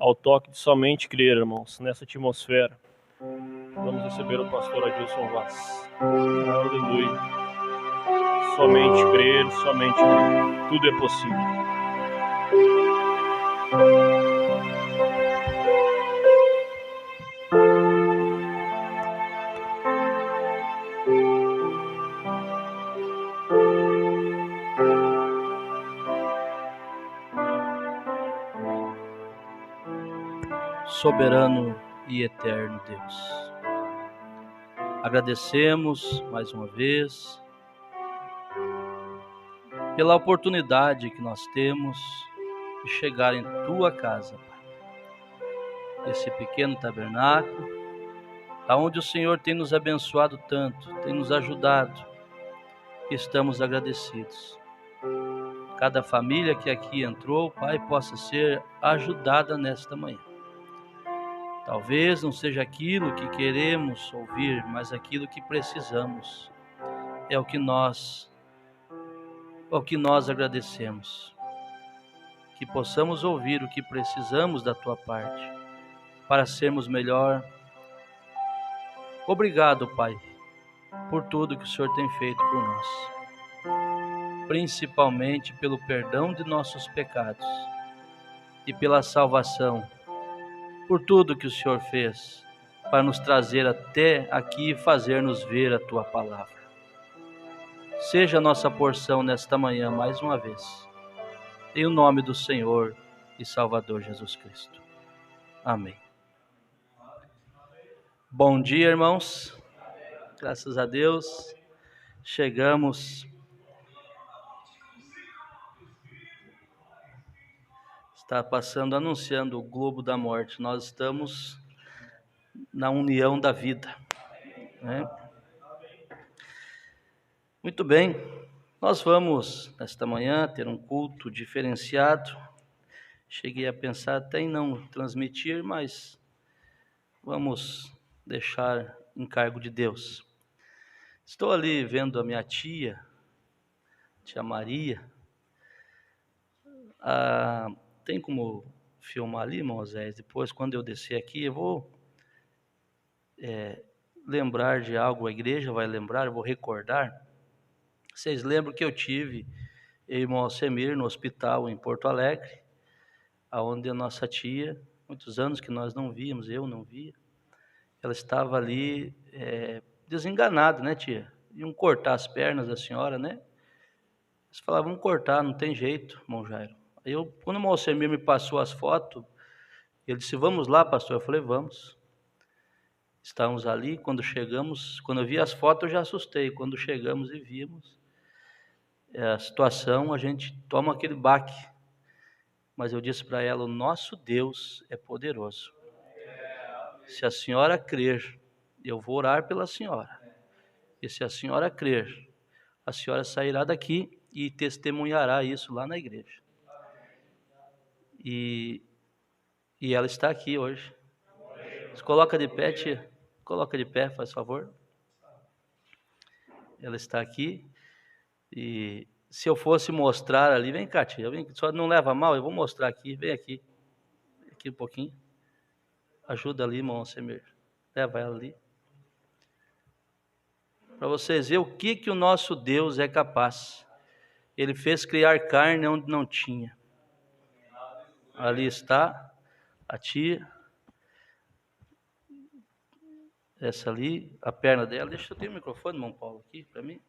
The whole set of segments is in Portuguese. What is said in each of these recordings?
ao toque de somente crer, irmãos, nessa atmosfera. Vamos receber o pastor Adilson Vaz. Aleluia. Somente crer, somente crer. Tudo é possível. Soberano e eterno Deus, agradecemos mais uma vez pela oportunidade que nós temos de chegar em Tua casa, Pai. Esse pequeno tabernáculo, aonde o Senhor tem nos abençoado tanto, tem nos ajudado, estamos agradecidos. Cada família que aqui entrou, Pai, possa ser ajudada nesta manhã. Talvez não seja aquilo que queremos ouvir, mas aquilo que precisamos. É o que nós agradecemos. Que possamos ouvir o que precisamos da Tua parte, para sermos melhor. Obrigado, Pai, por tudo que o Senhor tem feito por nós. Principalmente pelo perdão de nossos pecados e pela salvação. Por tudo que o Senhor fez para nos trazer até aqui e fazer-nos ver a Tua palavra. Seja a nossa porção nesta manhã mais uma vez, em o nome do Senhor e Salvador Jesus Cristo. Amém. Bom dia, irmãos. Graças a Deus, chegamos. Está passando, anunciando o globo da morte. Nós estamos na união da vida, né? Muito bem, nós vamos nesta manhã ter um culto diferenciado. Cheguei a pensar até em não transmitir, mas vamos deixar em cargo de Deus. Estou ali vendo a minha tia Maria. Tem como filmar ali, Moisés? Depois, quando eu descer aqui, eu vou lembrar de algo, a igreja vai lembrar, eu vou recordar. Vocês lembram que eu tive irmão Alcemir no hospital em Porto Alegre, onde a nossa tia, muitos anos que nós não víamos, eu não via, ela estava ali desenganada, né, tia? Iam cortar as pernas da senhora, né? Eles falavam, vamos cortar, não tem jeito, irmão Jairo. Aí quando o irmão Alcemir me passou as fotos, ele disse, vamos lá, pastor? Eu falei, vamos. Estávamos ali, quando chegamos, quando eu vi as fotos eu já assustei, quando chegamos e vimos a situação, a gente toma aquele baque. Mas eu disse para ela, o nosso Deus é poderoso. Se a senhora crer, eu vou orar pela senhora. E se a senhora crer, a senhora sairá daqui e testemunhará isso lá na igreja. E ela está aqui hoje. Se coloca de pé, tia. Coloca de pé, faz favor. Ela está aqui. E se eu fosse mostrar ali, vem cá, tia. Só não leva mal, eu vou mostrar aqui. Vem aqui. Aqui um pouquinho. Ajuda ali, irmão Alcemir. Leva ela ali. Para vocês verem o que o nosso Deus é capaz. Ele fez criar carne onde não tinha. Ali está a tia. Essa ali, a perna dela. Deixa eu ter o microfone, irmão Paulo, aqui para mim.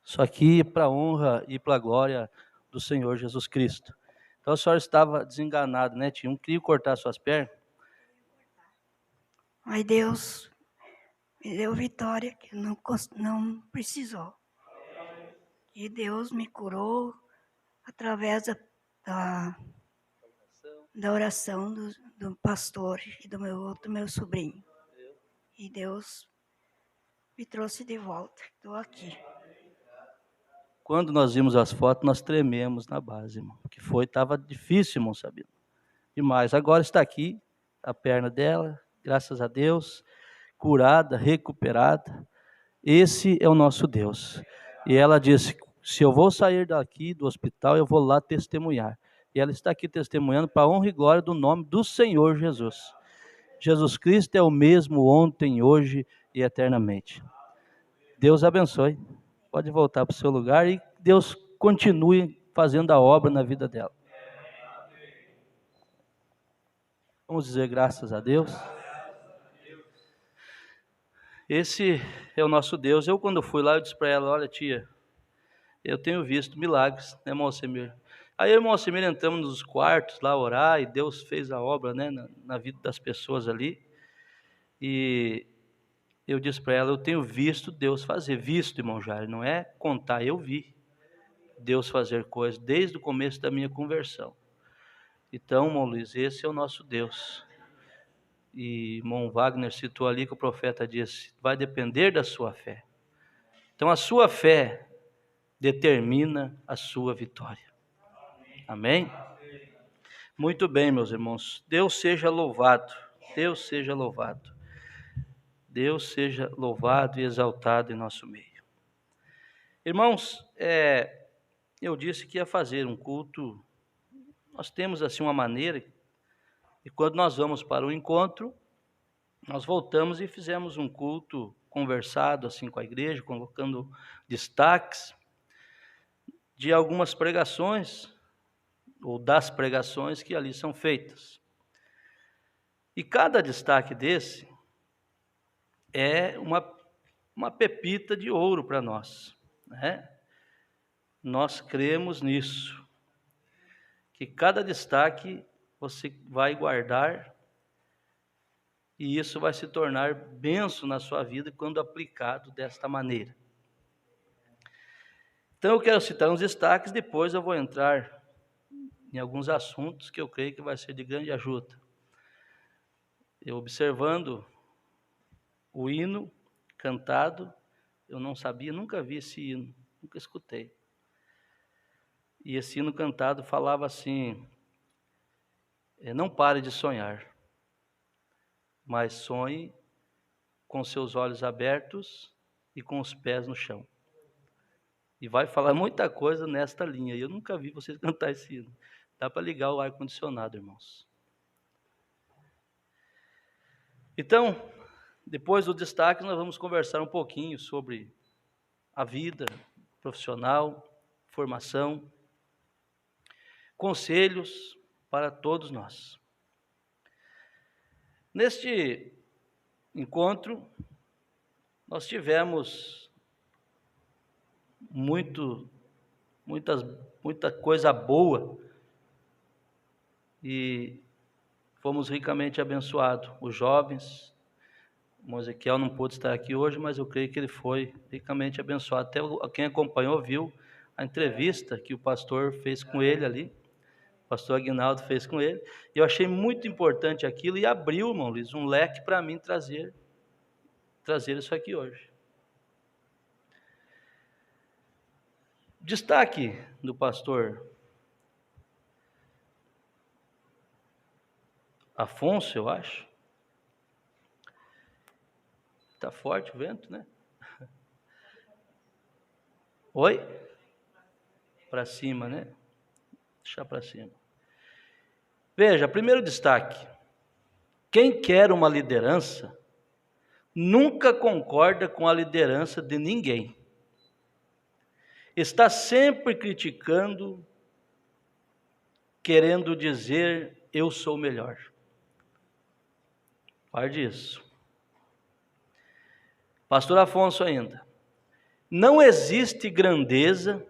Isso aqui para a honra e para a glória do Senhor Jesus Cristo. Então a senhora estava desenganada, né, tia? Não queria cortar suas pernas. Mas Deus me deu vitória, que não precisou. E Deus me curou através da oração do pastor e do meu sobrinho. E Deus me trouxe de volta. Estou aqui. Quando nós vimos as fotos, nós trememos na base, irmão. Que estava difícil, irmão Sabino. Demais. Agora está aqui a perna dela, graças a Deus, curada, recuperada. Esse é o nosso Deus. E ela disse, Se eu vou sair daqui do hospital, eu vou lá testemunhar. E ela está aqui testemunhando para a honra e glória do nome do Senhor Jesus. Jesus Cristo é o mesmo ontem, hoje e eternamente. Deus abençoe. Pode voltar para o seu lugar e Deus continue fazendo a obra na vida dela. Vamos dizer graças a Deus. Esse é o nosso Deus. Eu, quando fui lá, eu disse para ela: olha, tia, eu tenho visto milagres, né, irmão Alcemir? Aí eu e o irmão Alcemir entramos nos quartos lá orar e Deus fez a obra, né, na vida das pessoas ali. E eu disse para ela: eu tenho visto Deus fazer. Visto, irmão Jair, não é contar, eu vi Deus fazer coisas desde o começo da minha conversão. Então, irmão Luiz, esse é o nosso Deus. E irmão Wagner citou ali que o profeta disse: vai depender da sua fé. Então a sua fé determina a sua vitória. Amém? Muito bem, meus irmãos. Deus seja louvado. Deus seja louvado. Deus seja louvado e exaltado em nosso meio. Irmãos, eu disse que ia fazer um culto. Nós temos assim uma maneira, e quando nós vamos para o encontro, nós voltamos e fizemos um culto conversado assim com a igreja, colocando destaques de algumas pregações, ou das pregações que ali são feitas. E cada destaque desse é uma pepita de ouro para nós, né? Nós cremos nisso, que cada destaque você vai guardar e isso vai se tornar bênção na sua vida quando aplicado desta maneira. Então eu quero citar uns destaques, depois eu vou entrar em alguns assuntos que eu creio que vai ser de grande ajuda. Eu observando o hino cantado, eu não sabia, nunca vi esse hino, nunca escutei. E esse hino cantado falava assim: não pare de sonhar, mas sonhe com seus olhos abertos e com os pés no chão. E vai falar muita coisa nesta linha, e eu nunca vi vocês cantar esse hino. Dá para ligar o ar-condicionado, irmãos. Então, depois do destaque, nós vamos conversar um pouquinho sobre a vida profissional, formação, conselhos para todos nós. Neste encontro, nós tivemos muita coisa boa e fomos ricamente abençoados. Os jovens, o Ezequiel não pôde estar aqui hoje, mas eu creio que ele foi ricamente abençoado. Até quem acompanhou viu a entrevista que o pastor fez com ele ali, o pastor Aguinaldo fez com ele, e eu achei muito importante aquilo e abriu, irmão Luiz, um leque para mim trazer isso aqui hoje. Destaque do pastor Afonso, eu acho. Está forte o vento, né? Oi? Para cima, né? Deixar para cima. Veja, primeiro destaque. Quem quer uma liderança nunca concorda com a liderança de ninguém. Está sempre criticando, querendo dizer: eu sou melhor. Guarde isso. Pastor Afonso ainda. Não existe grandeza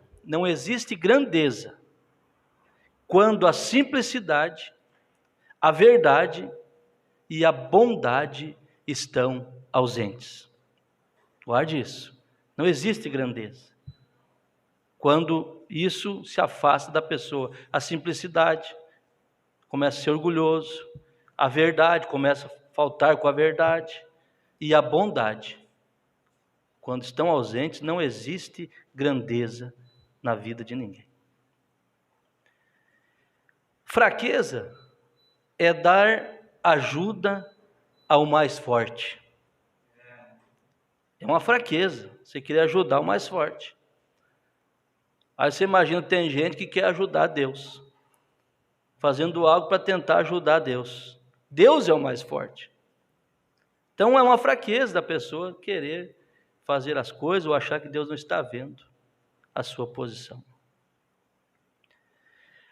quando a simplicidade, a verdade e a bondade estão ausentes. Guarde isso. Não existe grandeza quando isso se afasta da pessoa. A simplicidade começa a ser orgulhoso, a verdade começa a faltar com a verdade, e a bondade, quando estão ausentes, não existe grandeza na vida de ninguém. Fraqueza é dar ajuda ao mais forte. É uma fraqueza, você querer ajudar o mais forte. Aí você imagina, tem gente que quer ajudar Deus, fazendo algo para tentar ajudar Deus. Deus é o mais forte. Então é uma fraqueza da pessoa querer fazer as coisas ou achar que Deus não está vendo a sua posição.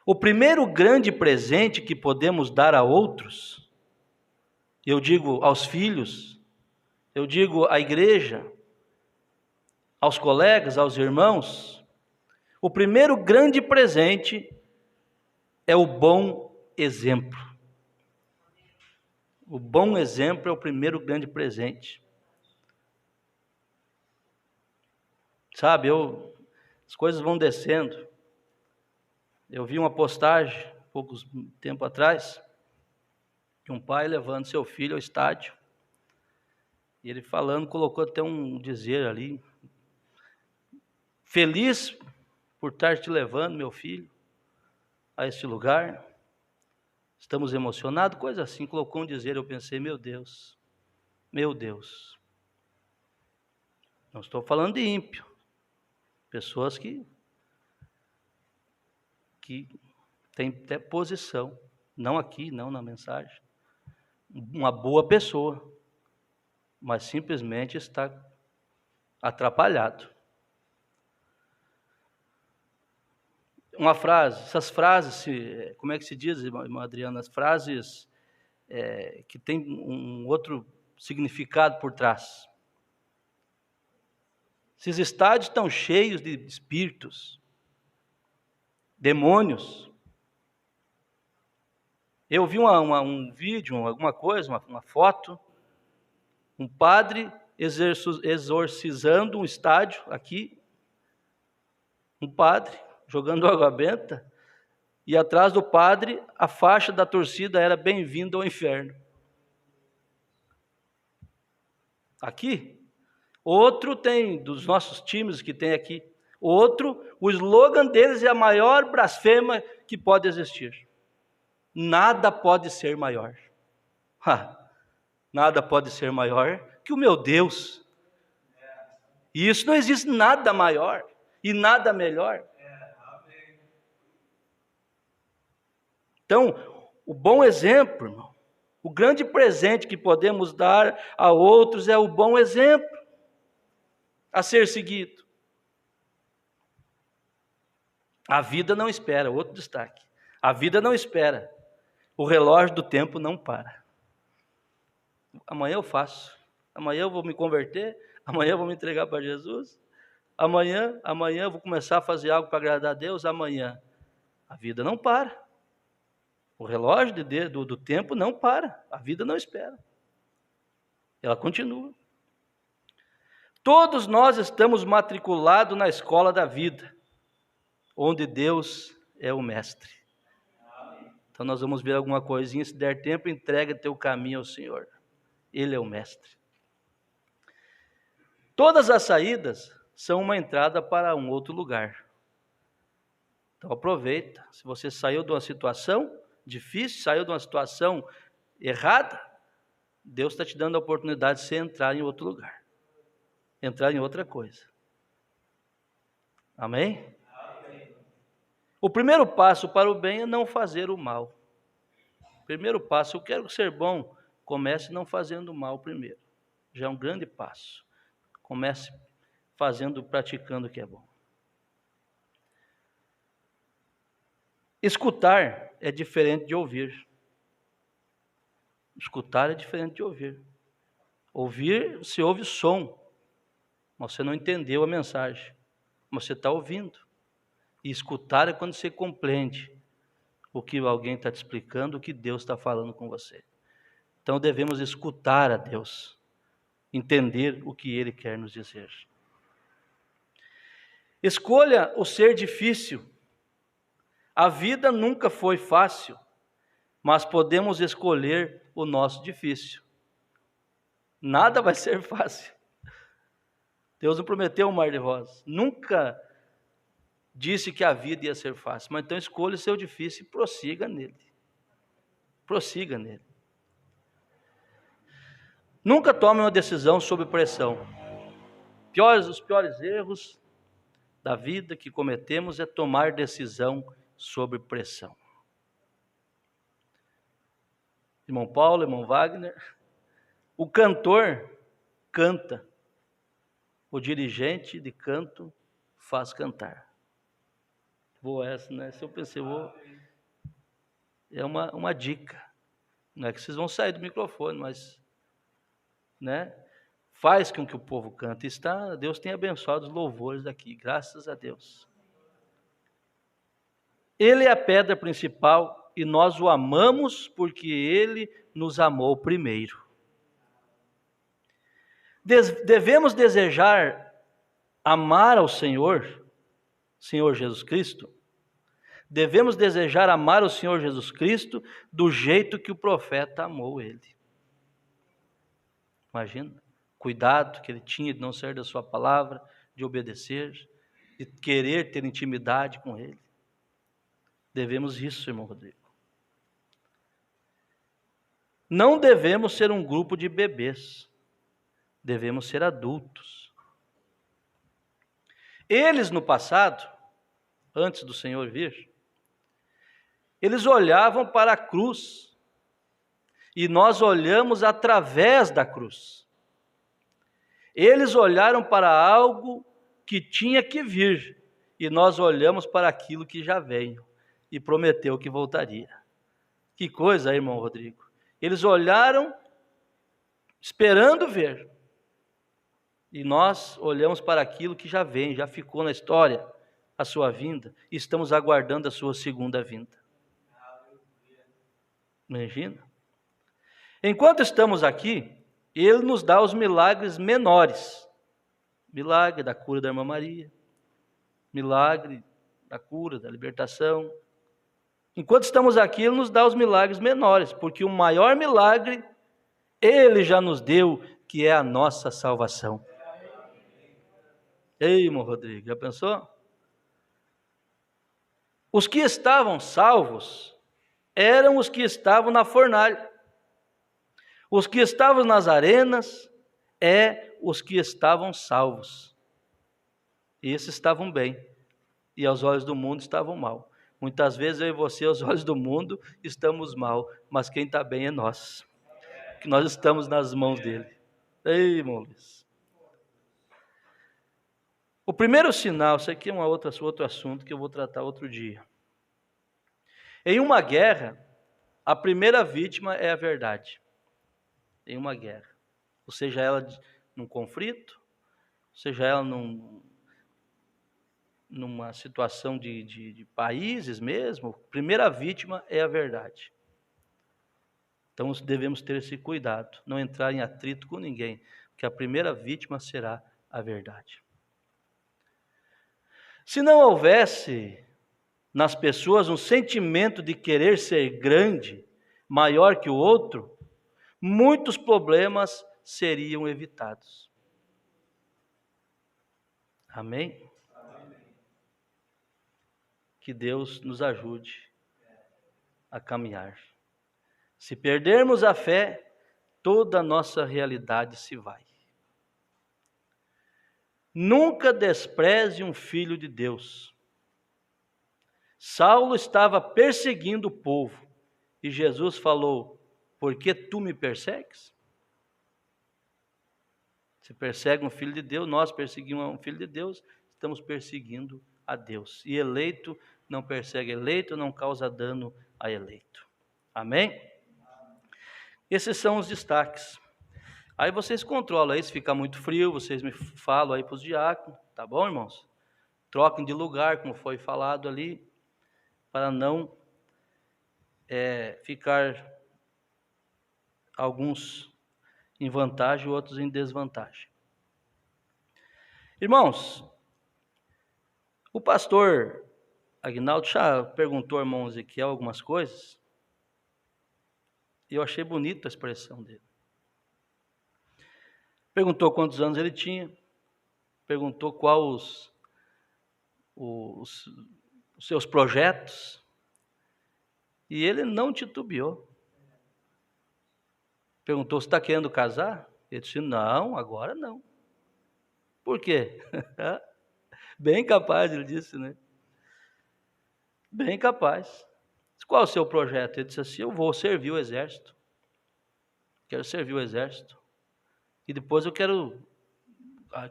O primeiro grande presente que podemos dar a outros, eu digo aos filhos, eu digo à igreja, aos colegas, aos irmãos, o primeiro grande presente é o bom exemplo. O bom exemplo é o primeiro grande presente. Sabe, as coisas vão descendo. Eu vi uma postagem, poucos tempo atrás, de um pai levando seu filho ao estádio. E ele falando, colocou até um dizer ali: feliz por estar te levando, meu filho, a este lugar. Estamos emocionados, coisa assim, colocou um dizer. Eu pensei, meu Deus. Não estou falando de ímpio. Pessoas que têm até posição. Não aqui, não na mensagem. Uma boa pessoa. Mas simplesmente está atrapalhado. Uma frase, essas frases, como é que se diz, irmã Adriana? As frases que tem um outro significado por trás. Esses estádios estão cheios de espíritos, demônios. Eu vi um vídeo, alguma coisa, uma foto, um padre exorcizando um estádio aqui, um padre jogando água benta, e atrás do padre a faixa da torcida era bem-vindo ao inferno. Aqui, outro tem, dos nossos times que tem aqui, outro, o slogan deles é a maior blasfêmia que pode existir. Nada pode ser maior. Nada pode ser maior que o meu Deus. E isso não existe nada maior e nada melhor. Então, o bom exemplo, irmão, o grande presente que podemos dar a outros é o bom exemplo a ser seguido. A vida não espera, outro destaque. A vida não espera. O relógio do tempo não para. Amanhã eu faço. Amanhã eu vou me converter. Amanhã eu vou me entregar para Jesus. Amanhã eu vou começar a fazer algo para agradar a Deus. Amanhã. A vida não para. O relógio do tempo não para. A vida não espera. Ela continua. Todos nós estamos matriculados na escola da vida, onde Deus é o mestre. Então nós vamos ver alguma coisinha, se der tempo, entrega teu caminho ao Senhor. Ele é o mestre. Todas as saídas são uma entrada para um outro lugar. Então aproveita. Se você saiu de uma situação difícil, saiu de uma situação errada, Deus está te dando a oportunidade de você entrar em outro lugar. Entrar em outra coisa. Amém? Amém. O primeiro passo para o bem é não fazer o mal. Primeiro passo, eu quero ser bom, comece não fazendo o mal primeiro. Já é um grande passo. Comece praticando o que é bom. Escutar é diferente de ouvir. Escutar é diferente de ouvir. Ouvir, você ouve o som. Você não entendeu a mensagem, mas você está ouvindo. E escutar é quando você compreende o que alguém está te explicando, o que Deus está falando com você. Então devemos escutar a Deus, entender o que Ele quer nos dizer. Escolha o ser difícil. A vida nunca foi fácil, mas podemos escolher o nosso difícil. Nada vai ser fácil. Deus não prometeu um mar de rosas. Nunca disse que a vida ia ser fácil. Mas então escolha o seu difícil e prossiga nele. Prossiga nele. Nunca tome uma decisão sob pressão. Os piores erros da vida que cometemos é tomar decisão sob pressão. Irmão Paulo, irmão Wagner, o cantor canta, o dirigente de canto faz cantar. Vou essa, né? Se eu pensei, é uma dica. Não é que vocês vão sair do microfone, mas, né? Faz com que o povo cante. Deus tem abençoado os louvores daqui, graças a Deus. Ele é a pedra principal e nós o amamos porque ele nos amou primeiro. Devemos desejar amar ao Senhor Jesus Cristo. Devemos desejar amar o Senhor Jesus Cristo do jeito que o profeta amou ele. Imagina. Cuidado que ele tinha de não sair da sua palavra, de obedecer, de querer ter intimidade com ele. Devemos isso, irmão Rodrigo. Não devemos ser um grupo de bebês. Devemos ser adultos. Eles no passado, antes do Senhor vir, eles olhavam para a cruz e nós olhamos através da cruz. Eles olharam para algo que tinha que vir e nós olhamos para aquilo que já veio e prometeu que voltaria. Que coisa, irmão Rodrigo. Eles olharam esperando ver e nós olhamos para aquilo que já vem, já ficou na história, a sua vinda, e estamos aguardando a sua segunda vinda. Imagina. Enquanto estamos aqui, ele nos dá os milagres menores. Milagre da cura da irmã Maria. Milagre da cura, da libertação. Enquanto estamos aqui, ele nos dá os milagres menores, porque o maior milagre, ele já nos deu, que é a nossa salvação. Ei, irmão Rodrigo, já pensou? Os que estavam salvos eram os que estavam na fornalha. Os que estavam nas arenas os que estavam salvos. E esses estavam bem. E aos olhos do mundo estavam mal. Muitas vezes eu e você, aos olhos do mundo, estamos mal. Mas quem está bem é nós. Que nós estamos nas mãos dele. Ei, irmão Luiz. O primeiro sinal, isso aqui é outro assunto que eu vou tratar outro dia. Em uma guerra, a primeira vítima é a verdade. Em uma guerra. Ou seja ela num conflito, seja ela numa situação de países mesmo, a primeira vítima é a verdade. Então devemos ter esse cuidado, não entrar em atrito com ninguém, porque a primeira vítima será a verdade. Se não houvesse nas pessoas um sentimento de querer ser grande, maior que o outro, muitos problemas seriam evitados. Amém? Que Deus nos ajude a caminhar. Se perdermos a fé, toda a nossa realidade se vai. Nunca despreze um filho de Deus. Saulo estava perseguindo o povo e Jesus falou: por que tu me persegues? Se persegue um filho de Deus, nós perseguimos um filho de Deus, estamos perseguindo a Deus. E eleito não persegue eleito, não causa dano a eleito. Amém? Esses são os destaques. Aí vocês controlam aí, se ficar muito frio, vocês me falam aí para os diáconos, tá bom, irmãos? Troquem de lugar, como foi falado ali, para não ficar alguns em vantagem e outros em desvantagem. Irmãos, o pastor Aguinaldo já perguntou ao irmão Ezequiel algumas coisas, e eu achei bonita a expressão dele. Perguntou quantos anos ele tinha, perguntou quais os seus projetos, e ele não titubeou. Perguntou se está querendo casar? Ele disse: não, agora não. Por quê? Bem capaz, ele disse, né? Bem capaz. Qual é o seu projeto? Ele disse assim, eu vou servir o exército. Quero servir o exército. E depois eu quero...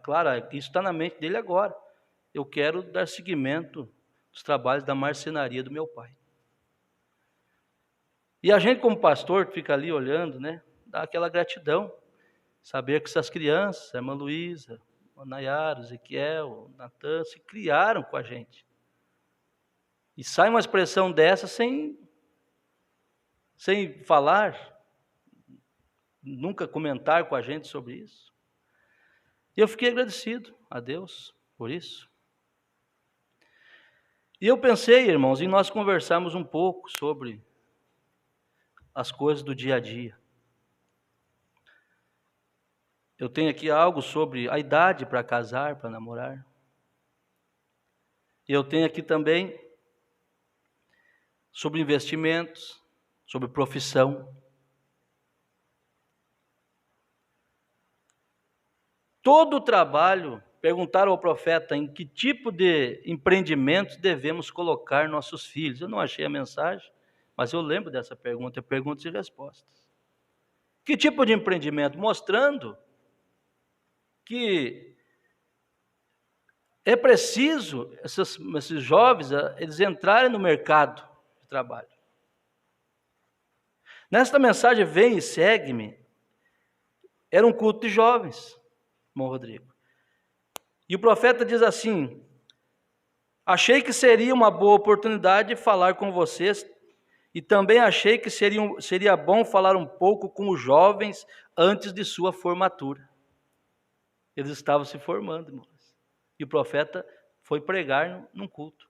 claro, isso está na mente dele agora. Eu quero dar seguimento dos trabalhos da marcenaria do meu pai. E a gente, como pastor, fica ali olhando, né? Dá aquela gratidão. Saber que essas crianças, a irmã Luísa, a Nayara, o Ezequiel, o Natan, se criaram com a gente. E sai uma expressão dessa sem falar, nunca comentar com a gente sobre isso. E eu fiquei agradecido a Deus por isso. E eu pensei, irmãos, em nós conversarmos um pouco sobre as coisas do dia a dia. Eu tenho aqui algo sobre a idade para casar, para namorar. E eu tenho aqui também sobre investimentos, sobre profissão. Todo o trabalho, perguntaram ao profeta em que tipo de empreendimentos devemos colocar nossos filhos. Eu não achei a mensagem, mas eu lembro dessa pergunta, perguntas e respostas. Que tipo de empreendimento? Mostrando que é preciso esses jovens, eles entrarem no mercado de trabalho. Nesta mensagem, vem e segue-me, era um culto de jovens, irmão Rodrigo. E o profeta diz assim, achei que seria uma boa oportunidade de falar com vocês, e também achei que seria bom falar um pouco com os jovens antes de sua formatura. Eles estavam se formando, irmãos. E o profeta foi pregar num culto.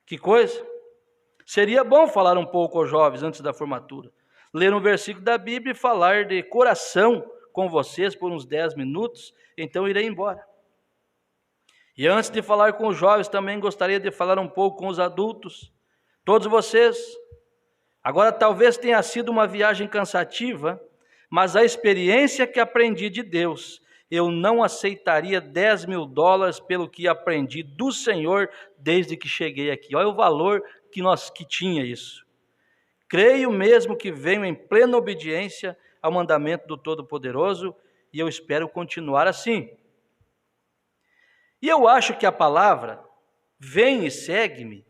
Que coisa! Seria bom falar um pouco aos jovens antes da formatura. Ler um versículo da Bíblia e falar de coração com vocês por uns 10 minutos, então irei embora. E antes de falar com os jovens, também gostaria de falar um pouco com os adultos. Todos vocês. Agora talvez tenha sido uma viagem cansativa, mas a experiência que aprendi de Deus, eu não aceitaria $10.000 pelo que aprendi do Senhor desde que cheguei aqui. Olha o valor que tinha isso. Creio mesmo que venho em plena obediência ao mandamento do Todo-Poderoso e eu espero continuar assim. E eu acho que a palavra, vem e segue-me,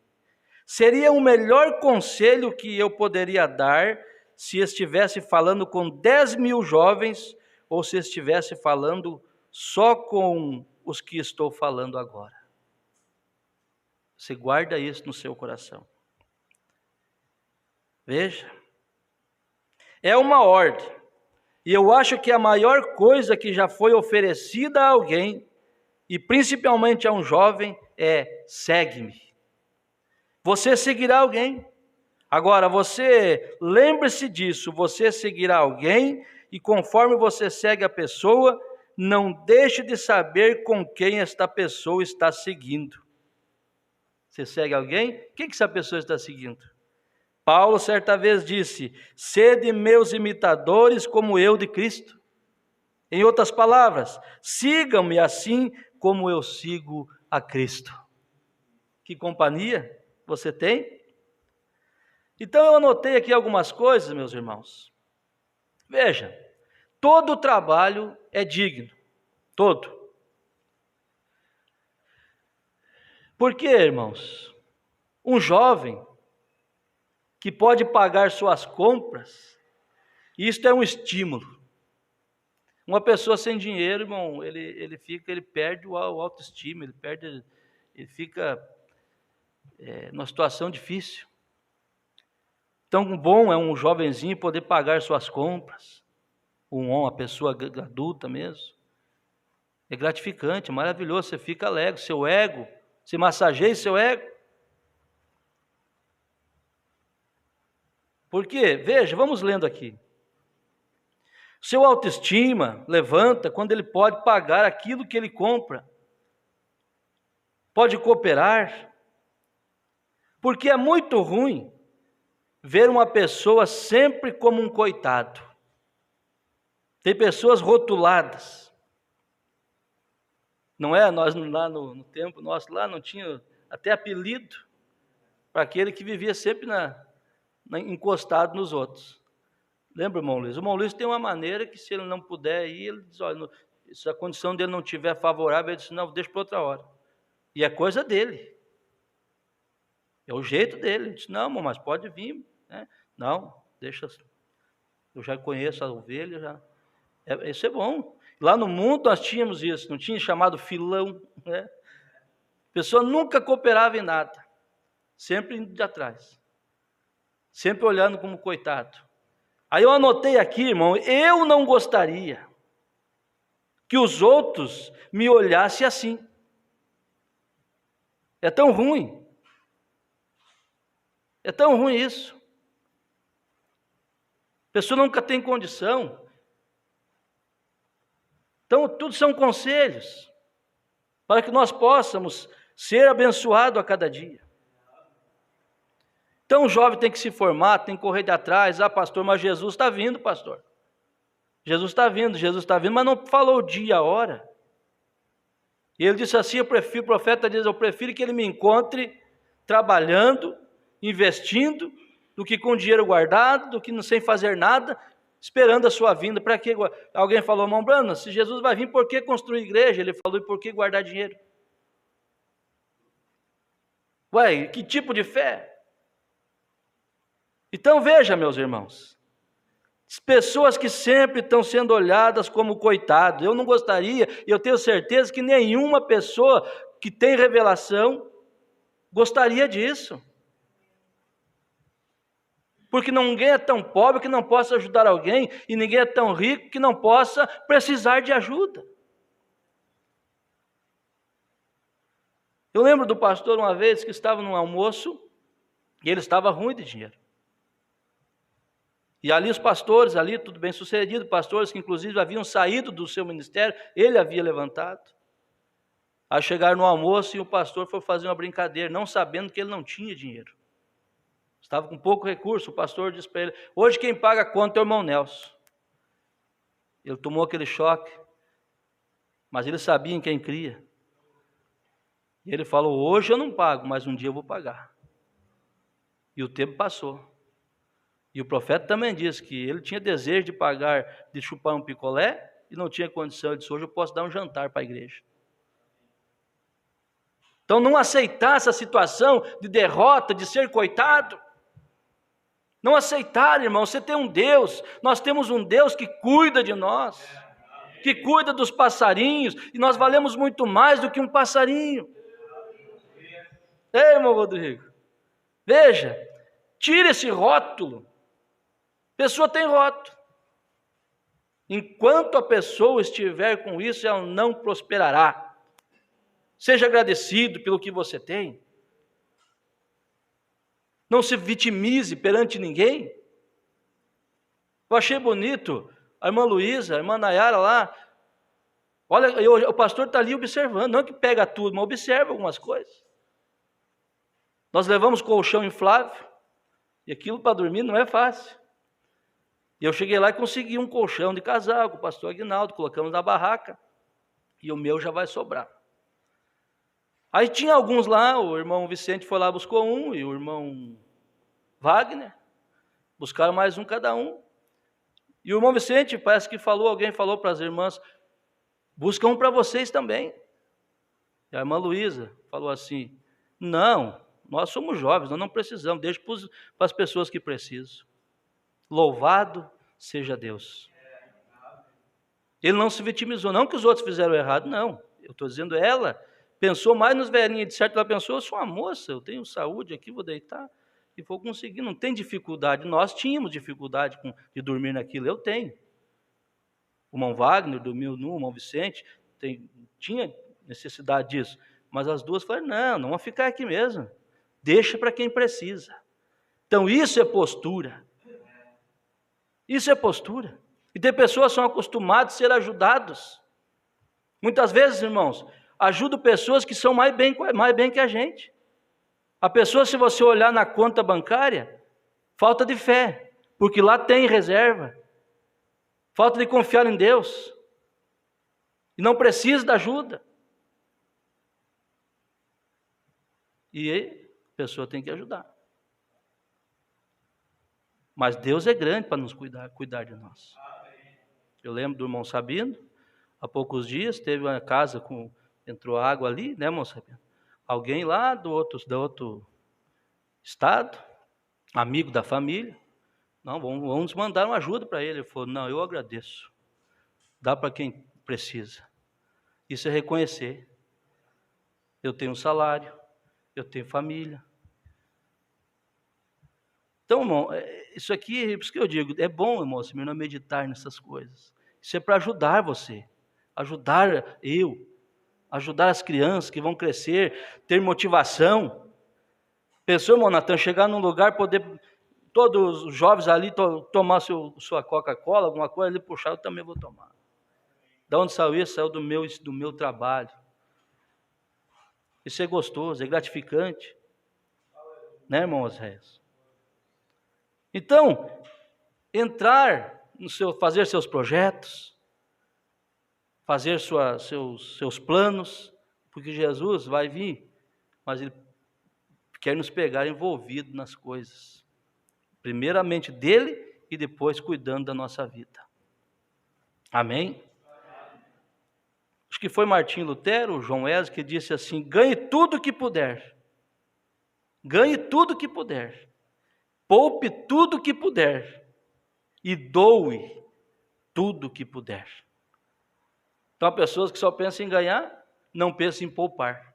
seria o melhor conselho que eu poderia dar se estivesse falando com 10.000 jovens ou se estivesse falando só com os que estou falando agora. Você guarda isso no seu coração. Veja, é uma ordem, e eu acho que a maior coisa que já foi oferecida a alguém, e principalmente a um jovem, é segue-me. Você seguirá alguém. Agora, você lembre-se disso, você seguirá alguém, e conforme você segue a pessoa, não deixe de saber com quem esta pessoa está seguindo. Você segue alguém? Quem que essa pessoa está seguindo? Paulo certa vez disse, sede meus imitadores como eu de Cristo. Em outras palavras, sigam-me assim como eu sigo a Cristo. Que companhia você tem? Então eu anotei aqui algumas coisas, meus irmãos. Veja, todo trabalho é digno, todo. Por quê, irmãos? Um jovem que pode pagar suas compras, isto é um estímulo. Uma pessoa sem dinheiro, irmão, ele perde o autoestima, ele fica numa situação difícil. Tão bom é um jovenzinho poder pagar suas compras, uma pessoa adulta mesmo. É gratificante, maravilhoso, você fica alegre, seu ego, você massageia seu ego. Por quê? Veja, vamos lendo aqui. Seu autoestima levanta quando ele pode pagar aquilo que ele compra. Pode cooperar. Porque é muito ruim ver uma pessoa sempre como um coitado. Tem pessoas rotuladas. Não é? Nós lá no tempo nosso, lá não tinha até apelido para aquele que vivia sempre encostado nos outros. Lembra, irmão Luiz? O irmão Luiz tem uma maneira que, se ele não puder ir, ele diz, olha, se a condição dele não estiver favorável, ele diz, não, deixa para outra hora. E é coisa dele. É o jeito dele. Ele diz, não, irmão, mas pode vir. Né? Não, deixa, eu já conheço a ovelha, já. Isso é bom. Lá no mundo nós tínhamos isso, não tinha chamado filão, né? A pessoa nunca cooperava em nada, sempre indo de atrás, sempre olhando como coitado. Aí eu anotei aqui, irmão, eu não gostaria que os outros me olhassem assim. É tão ruim. É tão ruim isso. A pessoa nunca tem condição. Então, tudo são conselhos para que nós possamos ser abençoados a cada dia. Então, o jovem tem que se formar, tem que correr de atrás. Ah, pastor, mas Jesus está vindo, pastor. Jesus está vindo, mas não falou o dia, a hora. E ele disse assim, o profeta diz, eu prefiro que ele me encontre trabalhando, investindo, do que com dinheiro guardado, do que sem fazer nada, esperando a sua vinda. Para que? Alguém falou, irmão Brano, se Jesus vai vir, por que construir igreja? Ele falou, e por que guardar dinheiro? Ué, que tipo de fé? Então veja, meus irmãos, pessoas que sempre estão sendo olhadas como coitados. Eu não gostaria, e eu tenho certeza que nenhuma pessoa que tem revelação gostaria disso. Porque ninguém é tão pobre que não possa ajudar alguém, e ninguém é tão rico que não possa precisar de ajuda. Eu lembro do pastor uma vez que estava num almoço, e ele estava ruim de dinheiro. E ali os pastores, ali tudo bem sucedido, pastores que inclusive haviam saído do seu ministério, ele havia levantado. Aí chegaram no almoço e o pastor foi fazer uma brincadeira, não sabendo que ele não tinha dinheiro. Estava com pouco recurso, o pastor disse para ele, hoje quem paga a conta é o irmão Nelson. Ele tomou aquele choque, mas ele sabia em quem cria. E ele falou, hoje eu não pago, mas um dia eu vou pagar. E o tempo passou. E o profeta também disse que ele tinha desejo de pagar, de chupar um picolé, e não tinha condição. Ele disse, hoje eu posso dar um jantar para a igreja. Então não aceitar essa situação de derrota, de ser coitado. Não aceitar, irmão, você tem um Deus, nós temos um Deus que cuida de nós, que cuida dos passarinhos, e nós valemos muito mais do que um passarinho. Ei, irmão Rodrigo, veja, tira esse rótulo. A pessoa tem rótulo. Enquanto a pessoa estiver com isso, ela não prosperará. Seja agradecido pelo que você tem. Não se vitimize perante ninguém. Eu achei bonito a irmã Luísa, a irmã Nayara lá. Olha, o pastor está ali observando, não que pega tudo, mas observa algumas coisas. Nós levamos colchão inflável, e aquilo para dormir não é fácil. E eu cheguei lá e consegui um colchão de casal com o pastor Aguinaldo, colocamos na barraca, e o meu já vai sobrar. Aí tinha alguns lá, o irmão Vicente foi lá, buscou um, e o irmão Wagner, buscaram mais um cada um. E o irmão Vicente, parece que alguém falou para as irmãs, busca um para vocês também. E a irmã Luísa falou assim, não, nós somos jovens, nós não precisamos, deixa para as pessoas que precisam. Louvado seja Deus. Ele não se vitimizou, não que os outros fizeram errado, não. Eu estou dizendo, ela pensou mais nos velhinhos, de certo ela pensou, eu sou uma moça, eu tenho saúde aqui, vou deitar, e vou conseguir, não tem dificuldade. Nós tínhamos dificuldade de dormir naquilo, eu tenho. O irmão Wagner dormiu no, o irmão Vicente, tinha necessidade disso, mas as duas falaram, não vamos ficar aqui mesmo, deixa para quem precisa. Então isso é postura. Isso é postura. E tem pessoas que são acostumadas a ser ajudados. Muitas vezes, irmãos, ajudo pessoas que são mais bem que a gente. A pessoa, se você olhar na conta bancária, falta de fé, porque lá tem reserva. Falta de confiar em Deus. E não precisa da ajuda. E a pessoa tem que ajudar. Mas Deus é grande para nos cuidar de nós. Eu lembro do irmão Sabino, há poucos dias, teve uma casa entrou água ali, né, irmão Sabino? Alguém lá do outro estado, amigo da família, não, vamos mandar uma ajuda para ele. Ele falou, não, eu agradeço. Dá para quem precisa. Isso é reconhecer. Eu tenho um salário, eu tenho família. Então, irmão, isso aqui, por isso que eu digo, é bom, irmão, não meditar nessas coisas. Isso é para ajudar você, ajudar ajudar as crianças que vão crescer, ter motivação. Pensou, irmão Natan, chegar num lugar, poder todos os jovens ali tomar sua Coca-Cola, alguma coisa, ele puxar, eu também vou tomar. Da onde saiu isso? Saiu do meu trabalho. Isso é gostoso, é gratificante. Né, irmão Osés? Então, entrar fazer seus projetos, fazer seus planos, porque Jesus vai vir, mas Ele quer nos pegar envolvidos nas coisas. Primeiramente dele e depois cuidando da nossa vida. Amém? Acho que foi Martim Lutero, João Wesley, que disse assim: ganhe tudo o que puder. Ganhe tudo o que puder. Poupe tudo o que puder. E doe tudo o que puder. Então, há pessoas que só pensam em ganhar, não pensam em poupar.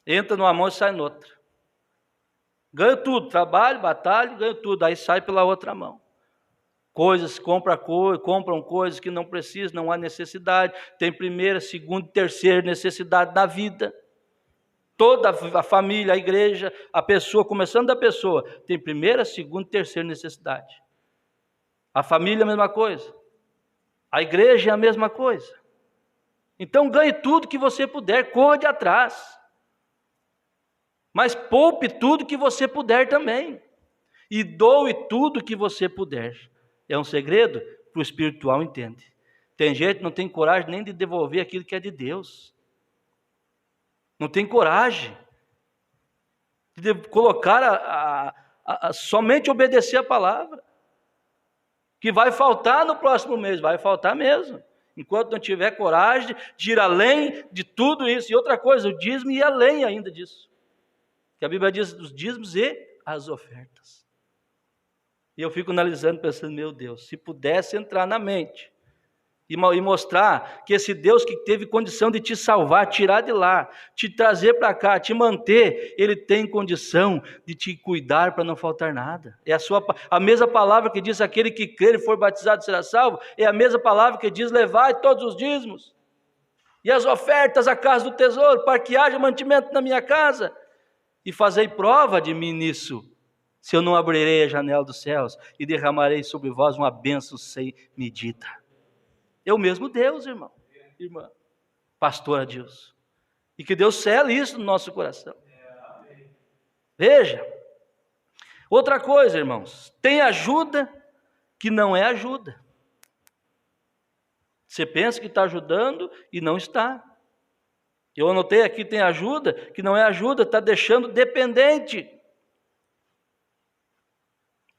Entra numa mão e sai noutra. Ganha tudo, trabalho, batalha, ganha tudo, aí sai pela outra mão. Compram coisas que não precisam, não há necessidade. Tem primeira, segunda e terceira necessidade da vida. Toda a família, a igreja, a pessoa, começando da pessoa, tem primeira, segunda e terceira necessidade. A família é a mesma coisa. A igreja é a mesma coisa. Então ganhe tudo que você puder, corra de atrás. Mas poupe tudo que você puder também. E doe tudo que você puder. É um segredo? Para o espiritual entende. Tem gente que não tem coragem nem de devolver aquilo que é de Deus. Não tem coragem de colocar somente obedecer a palavra. Que vai faltar no próximo mês, vai faltar mesmo. Enquanto não tiver coragem de ir além de tudo isso. E outra coisa, o dízimo e além ainda disso. Que a Bíblia diz dos dízimos e as ofertas. E eu fico analisando, pensando, meu Deus, se pudesse entrar na mente e mostrar que esse Deus que teve condição de te salvar, tirar de lá, te trazer para cá, te manter, Ele tem condição de te cuidar para não faltar nada. É a mesma palavra que diz: aquele que crer e for batizado será salvo, é a mesma palavra que diz: levai todos os dízimos e as ofertas à casa do tesouro, para que haja mantimento na minha casa, e fazei prova de mim nisso, se eu não abrirei a janela dos céus e derramarei sobre vós uma bênção sem medida. É o mesmo Deus, irmão, irmã, pastora Deus. E que Deus cele isso no nosso coração. Veja. Outra coisa, irmãos. Tem ajuda que não é ajuda. Você pensa que está ajudando e não está. Eu anotei aqui, tem ajuda que não é ajuda, está deixando dependente.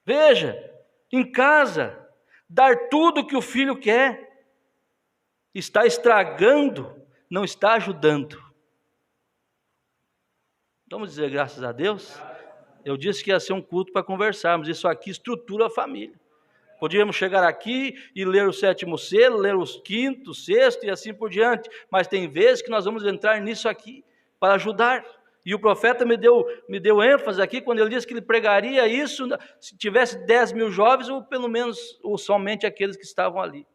Veja. Em casa, dar tudo que o filho quer. Está estragando, não está ajudando. Vamos dizer graças a Deus? Eu disse que ia ser um culto para conversarmos. Isso aqui estrutura a família. Podíamos chegar aqui e ler o 7º selo, ler os 5º, 6º e assim por diante. Mas tem vezes que nós vamos entrar nisso aqui para ajudar. E o profeta me deu ênfase aqui quando ele disse que ele pregaria isso se tivesse 10 mil jovens ou pelo menos ou somente aqueles que estavam ali.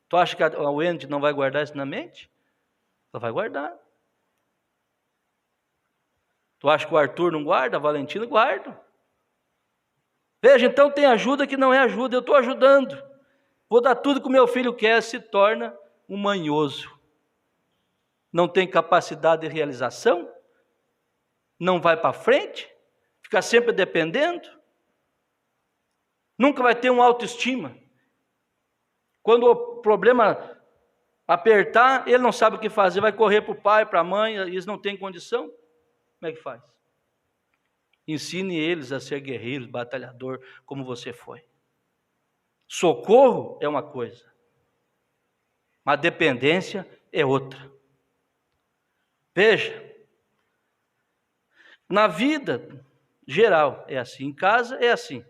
Tu acha que a Wendy não vai guardar isso na mente? Ela vai guardar. Tu acha que o Arthur não guarda? A Valentina guarda. Veja, então tem ajuda que não é ajuda. Eu estou ajudando. Vou dar tudo que o meu filho quer, se torna um manhoso. Não tem capacidade de realização. Não vai para frente. Fica sempre dependendo. Nunca vai ter uma autoestima. Quando o problema apertar, ele não sabe o que fazer, vai correr para o pai, para a mãe, eles não têm condição. Como é que faz? Ensine eles a ser guerreiros, batalhador, como você foi. Socorro é uma coisa, mas dependência é outra. Veja, na vida geral é assim, em casa é assim.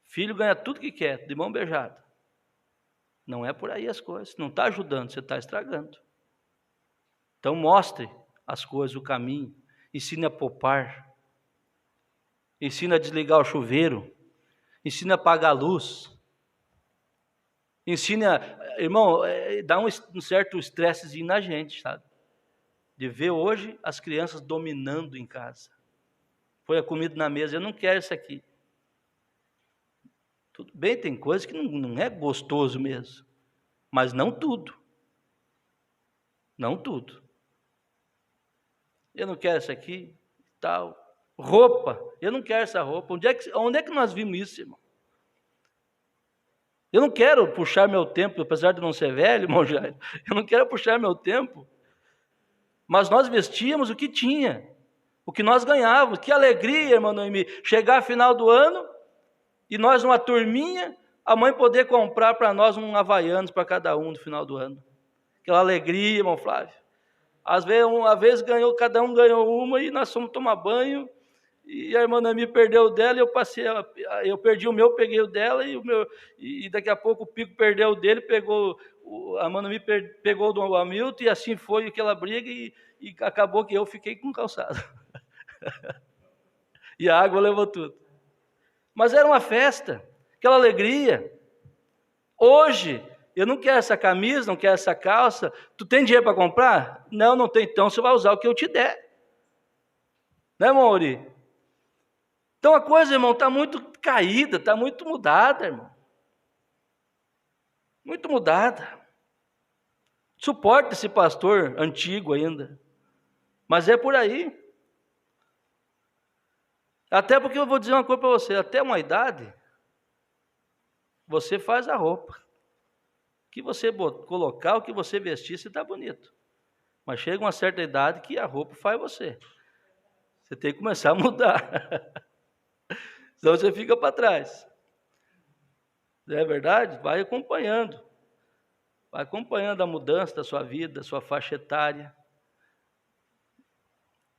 Filho ganha tudo que quer, de mão beijada. Não é por aí as coisas, não está ajudando, você está estragando. Então mostre as coisas, o caminho, ensine a poupar, ensine a desligar o chuveiro, ensine a apagar a luz, ensine irmão, dá um certo estressezinho na gente, sabe? De ver hoje as crianças dominando em casa. Põe a comida na mesa, eu não quero isso aqui. Tudo bem, tem coisa que não é gostoso mesmo, mas não tudo. Não tudo. Eu não quero isso aqui, tal. Roupa, eu não quero essa roupa. Onde é que nós vimos isso, irmão? Eu não quero puxar meu tempo, apesar de não ser velho, irmão Jair, eu não quero puxar meu tempo, mas nós vestíamos o que tinha, o que nós ganhávamos. Que alegria, irmão Noemi, chegar final do ano e nós, uma turminha, a mãe poder comprar para nós um Havaianos para cada um no final do ano. Aquela alegria, irmão Flávio. Às vezes, uma vez cada um ganhou uma e nós fomos tomar banho e a irmã Noemi perdeu o dela e eu perdi o meu, peguei o dela e daqui a pouco o Pico perdeu o dele, a irmã Noemi pegou do Hamilton e assim foi aquela briga e acabou que eu fiquei com calçado. E a água levou tudo. Mas era uma festa, aquela alegria. Hoje, eu não quero essa camisa, não quero essa calça. Tu tem dinheiro para comprar? Não, não tem. Então você vai usar o que eu te der. Né, Mauri? Então a coisa, irmão, está muito caída, está muito mudada, irmão. Muito mudada. Suporta esse pastor antigo ainda. Mas é por aí. Até porque eu vou dizer uma coisa para você, até uma idade, você faz a roupa. O que você colocar, o que você vestir, você está bonito. Mas chega uma certa idade que a roupa faz você. Você tem que começar a mudar. Senão você fica para trás. Não é verdade? Vai acompanhando. Vai acompanhando a mudança da sua vida, da sua faixa etária.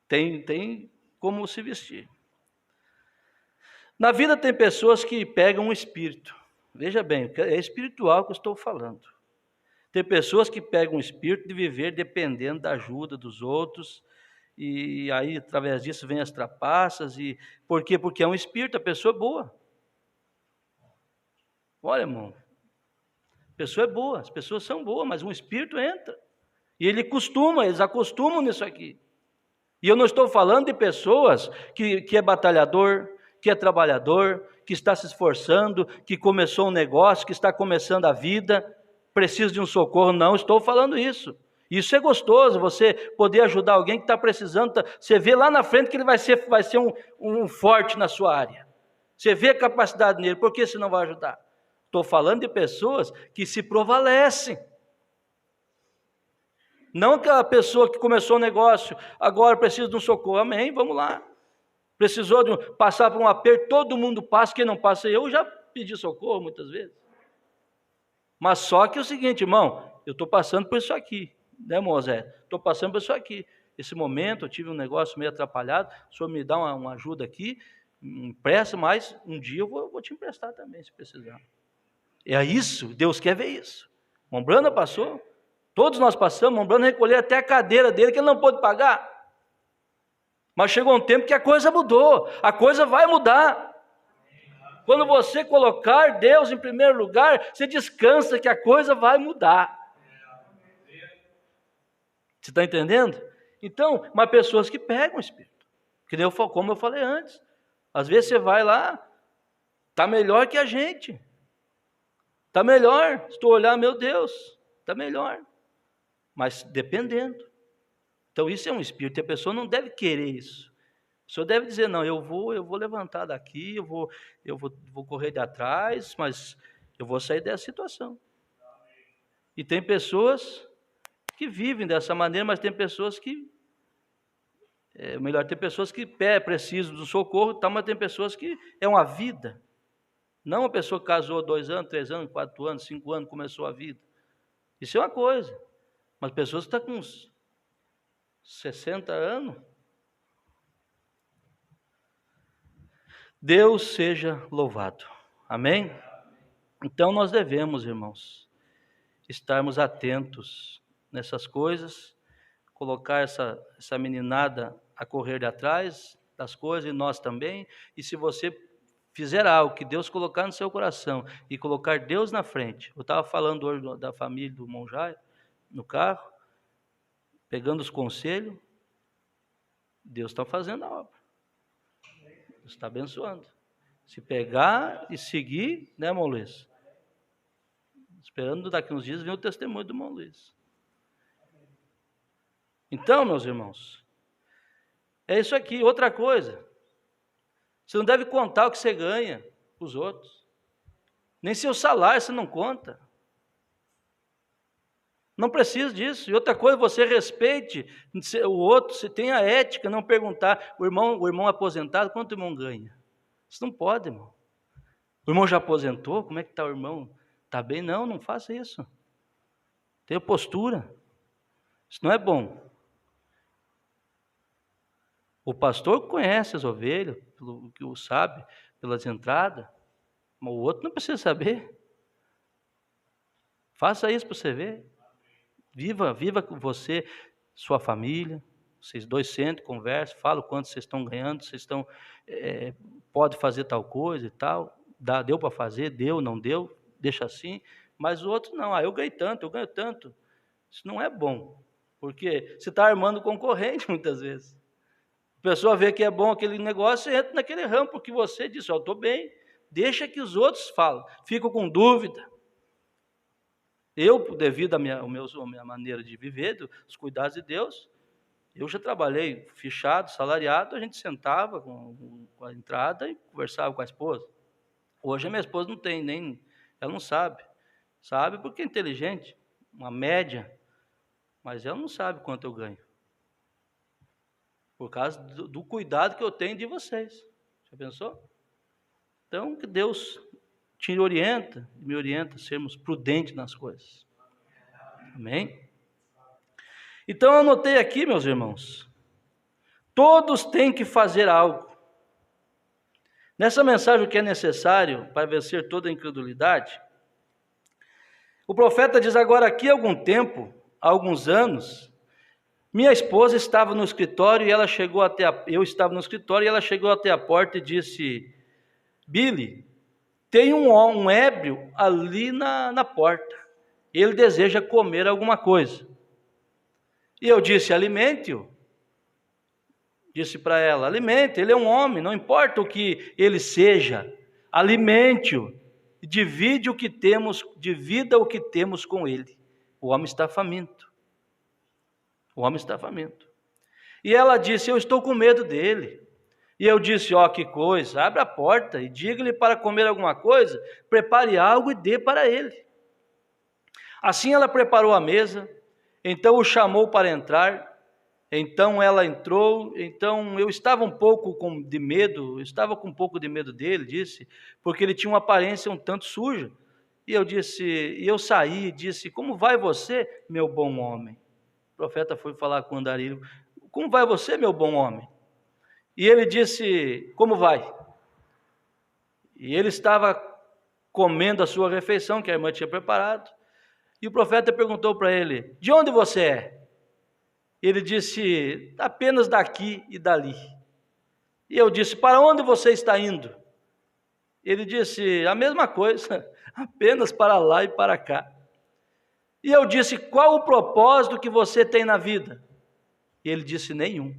Tem como se vestir. Na vida tem pessoas que pegam um espírito. Veja bem, é espiritual que eu estou falando. Tem pessoas que pegam o espírito de viver dependendo da ajuda dos outros, e aí através disso vem as trapaças. E por quê? Porque é um espírito, a pessoa é boa. Olha, irmão, a pessoa é boa, as pessoas são boas, mas um espírito entra. E eles acostumam nisso aqui. E eu não estou falando de pessoas que é batalhador, que é trabalhador, que está se esforçando, que começou um negócio, que está começando a vida, precisa de um socorro. Não estou falando isso. Isso é gostoso, você poder ajudar alguém que está precisando. Você vê lá na frente que ele vai ser um forte na sua área. Você vê a capacidade nele, por que você não vai ajudar? Estou falando de pessoas que se provalecem. Não aquela pessoa que começou o negócio, agora precisa de um socorro. Amém, vamos lá. Precisou passar por um aperto, todo mundo passa, quem não passa, eu já pedi socorro muitas vezes. Mas só que é o seguinte, irmão, eu estou passando por isso aqui, né, Moisés? Estou passando por isso aqui. Esse momento eu tive um negócio meio atrapalhado, o senhor me dá uma ajuda aqui, me empresta, mas um dia eu vou te emprestar também, se precisar. É isso, Deus quer ver isso. Mombrana passou, todos nós passamos, Mombrana recolheu até a cadeira dele, que ele não pôde pagar. Mas chegou um tempo que a coisa mudou, a coisa vai mudar. Quando você colocar Deus em primeiro lugar, você descansa que a coisa vai mudar. Você está entendendo? Então, mas pessoas que pegam o Espírito, como eu falei antes, às vezes você vai lá, está melhor que a gente, está melhor, se tu olhar, meu Deus, está melhor, mas dependendo. Então isso é um espírito, e a pessoa não deve querer isso. A pessoa deve dizer, não, eu vou levantar daqui, eu vou correr de atrás, mas eu vou sair dessa situação. E tem pessoas que vivem dessa maneira, mas tem pessoas que É melhor, tem pessoas que precisam do socorro, tá, mas tem pessoas que é uma vida. Não uma pessoa que casou 2 anos, 3 anos, 4 anos, 5 anos, começou a vida. Isso é uma coisa. Mas pessoas que estão com uns 60 anos. Deus seja louvado. Amém? Então nós devemos, irmãos, estarmos atentos nessas coisas, colocar essa meninada a correr de atrás das coisas e nós também. E se você fizer algo que Deus colocar no seu coração e colocar Deus na frente, eu estava falando hoje da família do Monjai, no carro, pegando os conselhos, Deus está fazendo a obra, Deus está abençoando. Se pegar e seguir, né, irmão Luiz? Esperando daqui uns dias vir o testemunho do irmão Luiz. Então, meus irmãos, é isso aqui. Outra coisa, você não deve contar o que você ganha para os outros. Nem seu salário você não conta. Não precisa disso. E outra coisa, você respeite o outro, você tenha ética, não perguntar, o irmão aposentado, quanto o irmão ganha? Isso não pode, irmão. O irmão já aposentou? Como é que está o irmão? Está bem? Não, não faça isso. Tenha postura. Isso não é bom. O pastor conhece as ovelhas, pelo que o sabe, pelas entradas, mas o outro não precisa saber. Faça isso para você ver. Viva com você, sua família. Vocês dois sentem, conversem, falam quanto vocês estão ganhando, vocês estão, pode fazer tal coisa e tal. Deu para fazer, deu, não deu, deixa assim. Mas o outro não, eu ganho tanto, eu ganho tanto. Isso não é bom, porque você está armando concorrente muitas vezes. A pessoa vê que é bom aquele negócio e entra naquele ramo, porque você disse, eu estou bem, deixa que os outros falem, fico com dúvida. Eu, devido à minha maneira de viver, dos cuidados de Deus, eu já trabalhei fichado, salariado, a gente sentava com a entrada e conversava com a esposa. Hoje a minha esposa não tem nem, ela não sabe. Sabe porque é inteligente, uma média, mas ela não sabe quanto eu ganho. Por causa do cuidado que eu tenho de vocês. Já pensou? Então, que Deus te orienta, me orienta a sermos prudentes nas coisas. Amém? Então, eu anotei aqui, meus irmãos, todos têm que fazer algo. Nessa mensagem, o que é necessário para vencer toda a incredulidade, o profeta diz agora aqui há algum tempo, há alguns anos, minha esposa estava no escritório e ela chegou até eu estava no escritório e ela chegou até a porta e disse, Billy, tem um ébrio ali na porta, ele deseja comer alguma coisa. E eu disse, alimente-o. Disse para ela, alimente, ele é um homem, não importa o que ele seja, alimente-o. Divida o que temos com ele. O homem está faminto. O homem está faminto. E ela disse, eu estou com medo dele. E eu disse, que coisa, abra a porta e diga-lhe para comer alguma coisa, prepare algo e dê para ele. Assim ela preparou a mesa, então o chamou para entrar, então ela entrou, então eu estava um pouco com um pouco de medo dele, disse, porque ele tinha uma aparência um tanto suja. E eu saí e disse, como vai você, meu bom homem? O profeta foi falar com o andarilho, como vai você, meu bom homem? E ele disse, como vai? E ele estava comendo a sua refeição, que a irmã tinha preparado, e o profeta perguntou para ele, de onde você é? Ele disse, apenas daqui e dali. E eu disse, para onde você está indo? Ele disse, a mesma coisa, apenas para lá e para cá. E eu disse, qual o propósito que você tem na vida? E ele disse, nenhum.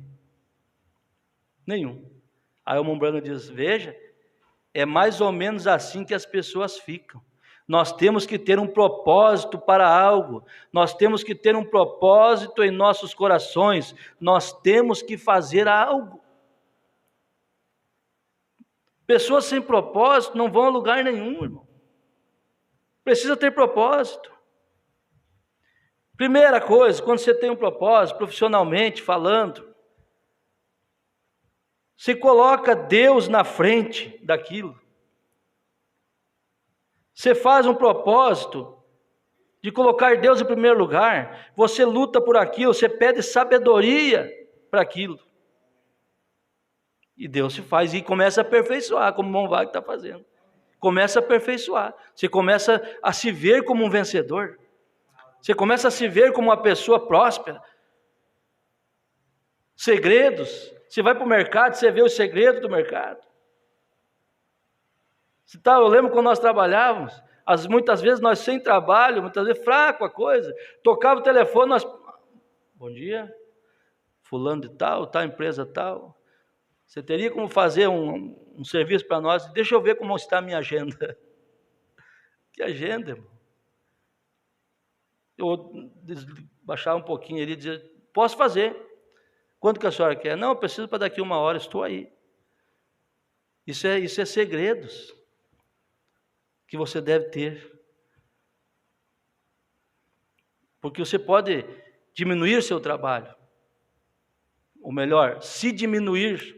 Nenhum. Aí o Mombrano diz, veja, é mais ou menos assim que as pessoas ficam. Nós temos que ter um propósito para algo, nós temos que ter um propósito em nossos corações, nós temos que fazer algo. Pessoas sem propósito não vão a lugar nenhum, irmão. Precisa ter propósito. Primeira coisa, quando você tem um propósito, profissionalmente falando, Você coloca Deus na frente daquilo. Você faz um propósito de colocar Deus em primeiro lugar. Você luta por aquilo, você pede sabedoria para aquilo. E Deus se faz e começa a aperfeiçoar, como o irmão Wagner está fazendo. Começa a aperfeiçoar. Você começa a se ver como um vencedor. Você começa a se ver como uma pessoa próspera. Segredos. Você vai para o mercado, você vê os segredos do mercado. Eu lembro quando nós trabalhávamos, muitas vezes nós sem trabalho, muitas vezes fraco a coisa, tocava o telefone, nós... Bom dia, fulano de tal empresa tal. Você teria como fazer um serviço para nós? Deixa eu ver como está a minha agenda. Que agenda, irmão? Eu baixava um pouquinho ali e dizia, posso fazer. Quanto que a senhora quer? Não, eu preciso para daqui 1 hora, estou aí. Isso é segredos que você deve ter. Porque você pode diminuir seu trabalho. Ou melhor, se diminuir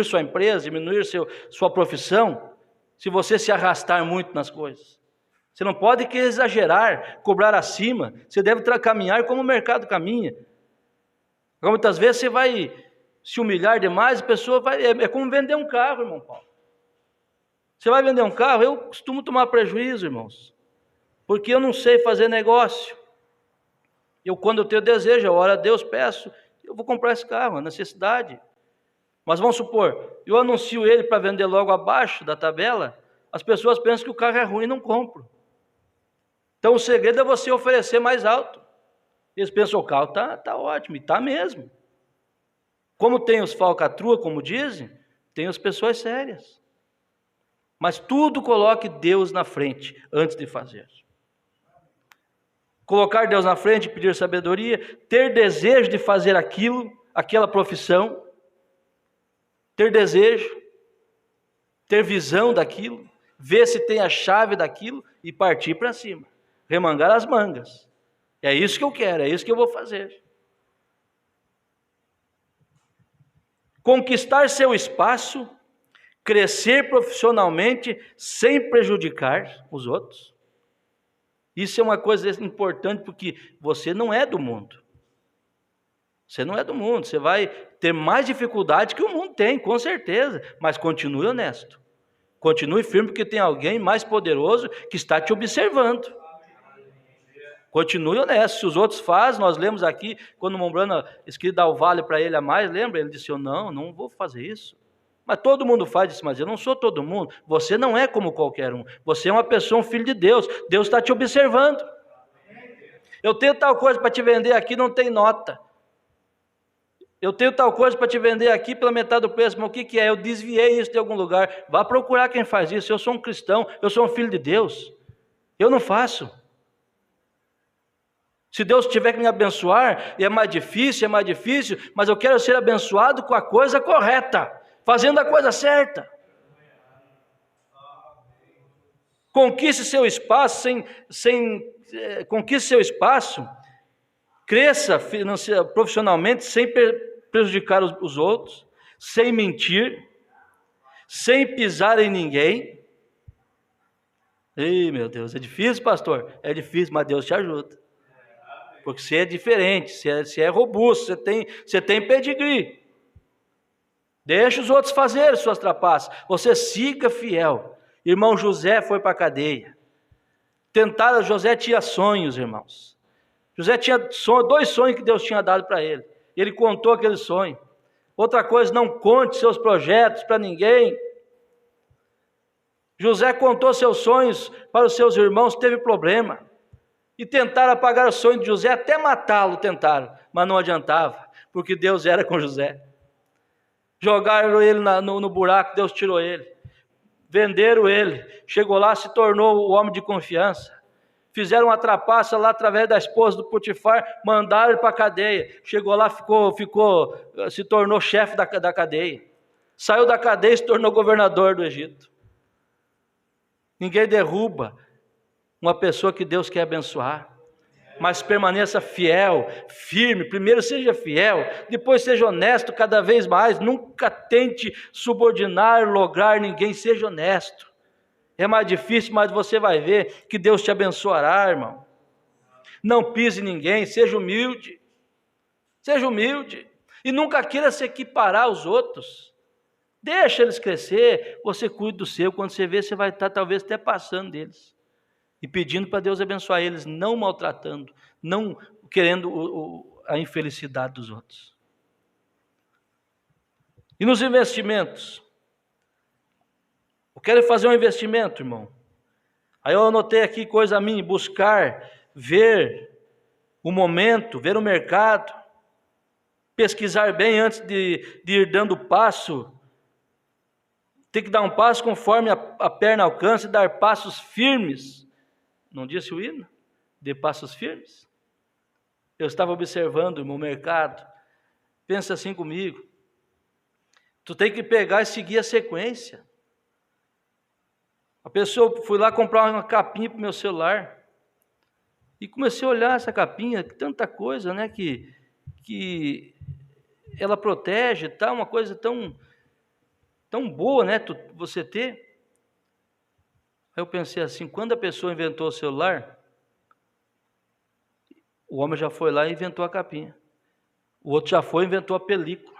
sua empresa, diminuir sua profissão, se você se arrastar muito nas coisas. Você não pode querer exagerar, cobrar acima. Você deve caminhar como o mercado caminha. Muitas vezes você vai se humilhar demais, a pessoa vai... É como vender um carro, irmão Paulo. Você vai vender um carro, eu costumo tomar prejuízo, irmãos. Porque eu não sei fazer negócio. Quando eu tenho desejo, eu oro a Deus, peço, eu vou comprar esse carro, é necessidade. Mas vamos supor, eu anuncio ele para vender logo abaixo da tabela, as pessoas pensam que o carro é ruim e não compram. Então o segredo é você oferecer mais alto. Eles pensam, o carro tá ótimo, e está mesmo. Como tem os falcatrua, como dizem, tem as pessoas sérias. Mas tudo coloque Deus na frente, antes de fazer. Colocar Deus na frente, pedir sabedoria, ter desejo de fazer aquilo, aquela profissão, ter desejo, ter visão daquilo, ver se tem a chave daquilo e partir para cima, remangar as mangas. É isso que eu quero, é isso que eu vou fazer. Conquistar seu espaço, crescer profissionalmente sem prejudicar os outros. Isso é uma coisa importante porque você não é do mundo. Você não é do mundo, você vai ter mais dificuldade que o mundo tem, com certeza, mas continue honesto. Continue firme porque tem alguém mais poderoso que está te observando. Continue honesto. Se os outros fazem, nós lemos aqui, quando o Mombrana quis dar o vale para ele a mais, lembra? Ele disse, não vou fazer isso. Mas todo mundo faz isso, mas eu não sou todo mundo. Você não é como qualquer um. Você é uma pessoa, um filho de Deus. Deus está te observando. Eu tenho tal coisa para te vender aqui, não tem nota. Eu tenho tal coisa para te vender aqui pela metade do preço, mas o que é? Eu desviei isso de algum lugar. Vá procurar quem faz isso. Eu sou um cristão, eu sou um filho de Deus. Eu não faço. Se Deus tiver que me abençoar, é mais difícil, mas eu quero ser abençoado com a coisa correta, fazendo a coisa certa. Conquiste seu espaço, conquiste seu espaço, cresça profissionalmente sem prejudicar os outros, sem mentir, sem pisar em ninguém. Ei, meu Deus, é difícil, pastor? É difícil, mas Deus te ajuda. Porque você é diferente, você é robusto, você tem pedigree. Deixa os outros fazerem suas trapaças. Você siga fiel. Irmão José foi para a cadeia. José tinha sonhos, irmãos. José tinha 2 sonhos que Deus tinha dado para ele. Ele contou aquele sonho. Outra coisa, não conte seus projetos para ninguém. José contou seus sonhos para os seus irmãos, teve problema. E tentaram apagar o sonho de José, até matá-lo tentaram, mas não adiantava, porque Deus era com José. Jogaram ele no buraco, Deus tirou ele. Venderam ele, chegou lá, se tornou o homem de confiança. Fizeram uma trapaça lá através da esposa do Potifar, mandaram ele para a cadeia. Chegou lá, se tornou chefe da cadeia. Saiu da cadeia e se tornou governador do Egito. Ninguém derruba uma pessoa que Deus quer abençoar. Mas permaneça fiel, firme. Primeiro seja fiel, depois seja honesto cada vez mais. Nunca tente subordinar, lograr ninguém. Seja honesto. É mais difícil, mas você vai ver que Deus te abençoará, irmão. Não pise ninguém, seja humilde. Seja humilde. E nunca queira se equiparar aos outros. Deixa eles crescer, você cuida do seu. Quando você vê, você vai estar talvez até passando deles. E pedindo para Deus abençoar eles, não maltratando, não querendo a infelicidade dos outros. E nos investimentos? Eu quero fazer um investimento, irmão. Aí eu anotei aqui coisa minha, buscar, ver o momento, ver o mercado, pesquisar bem antes de ir dando passo. Tem que dar um passo conforme a perna alcança e dar passos firmes. Não disse o hino? De passos firmes? Eu estava observando o meu mercado. Pensa assim comigo. Tu tem que pegar e seguir a sequência. A pessoa, fui lá comprar uma capinha para o meu celular. E comecei a olhar essa capinha, tanta coisa, né, que ela protege, tá, uma coisa tão boa, né, você ter. Aí eu pensei assim, quando a pessoa inventou o celular, o homem já foi lá e inventou a capinha. O outro já foi e inventou a película.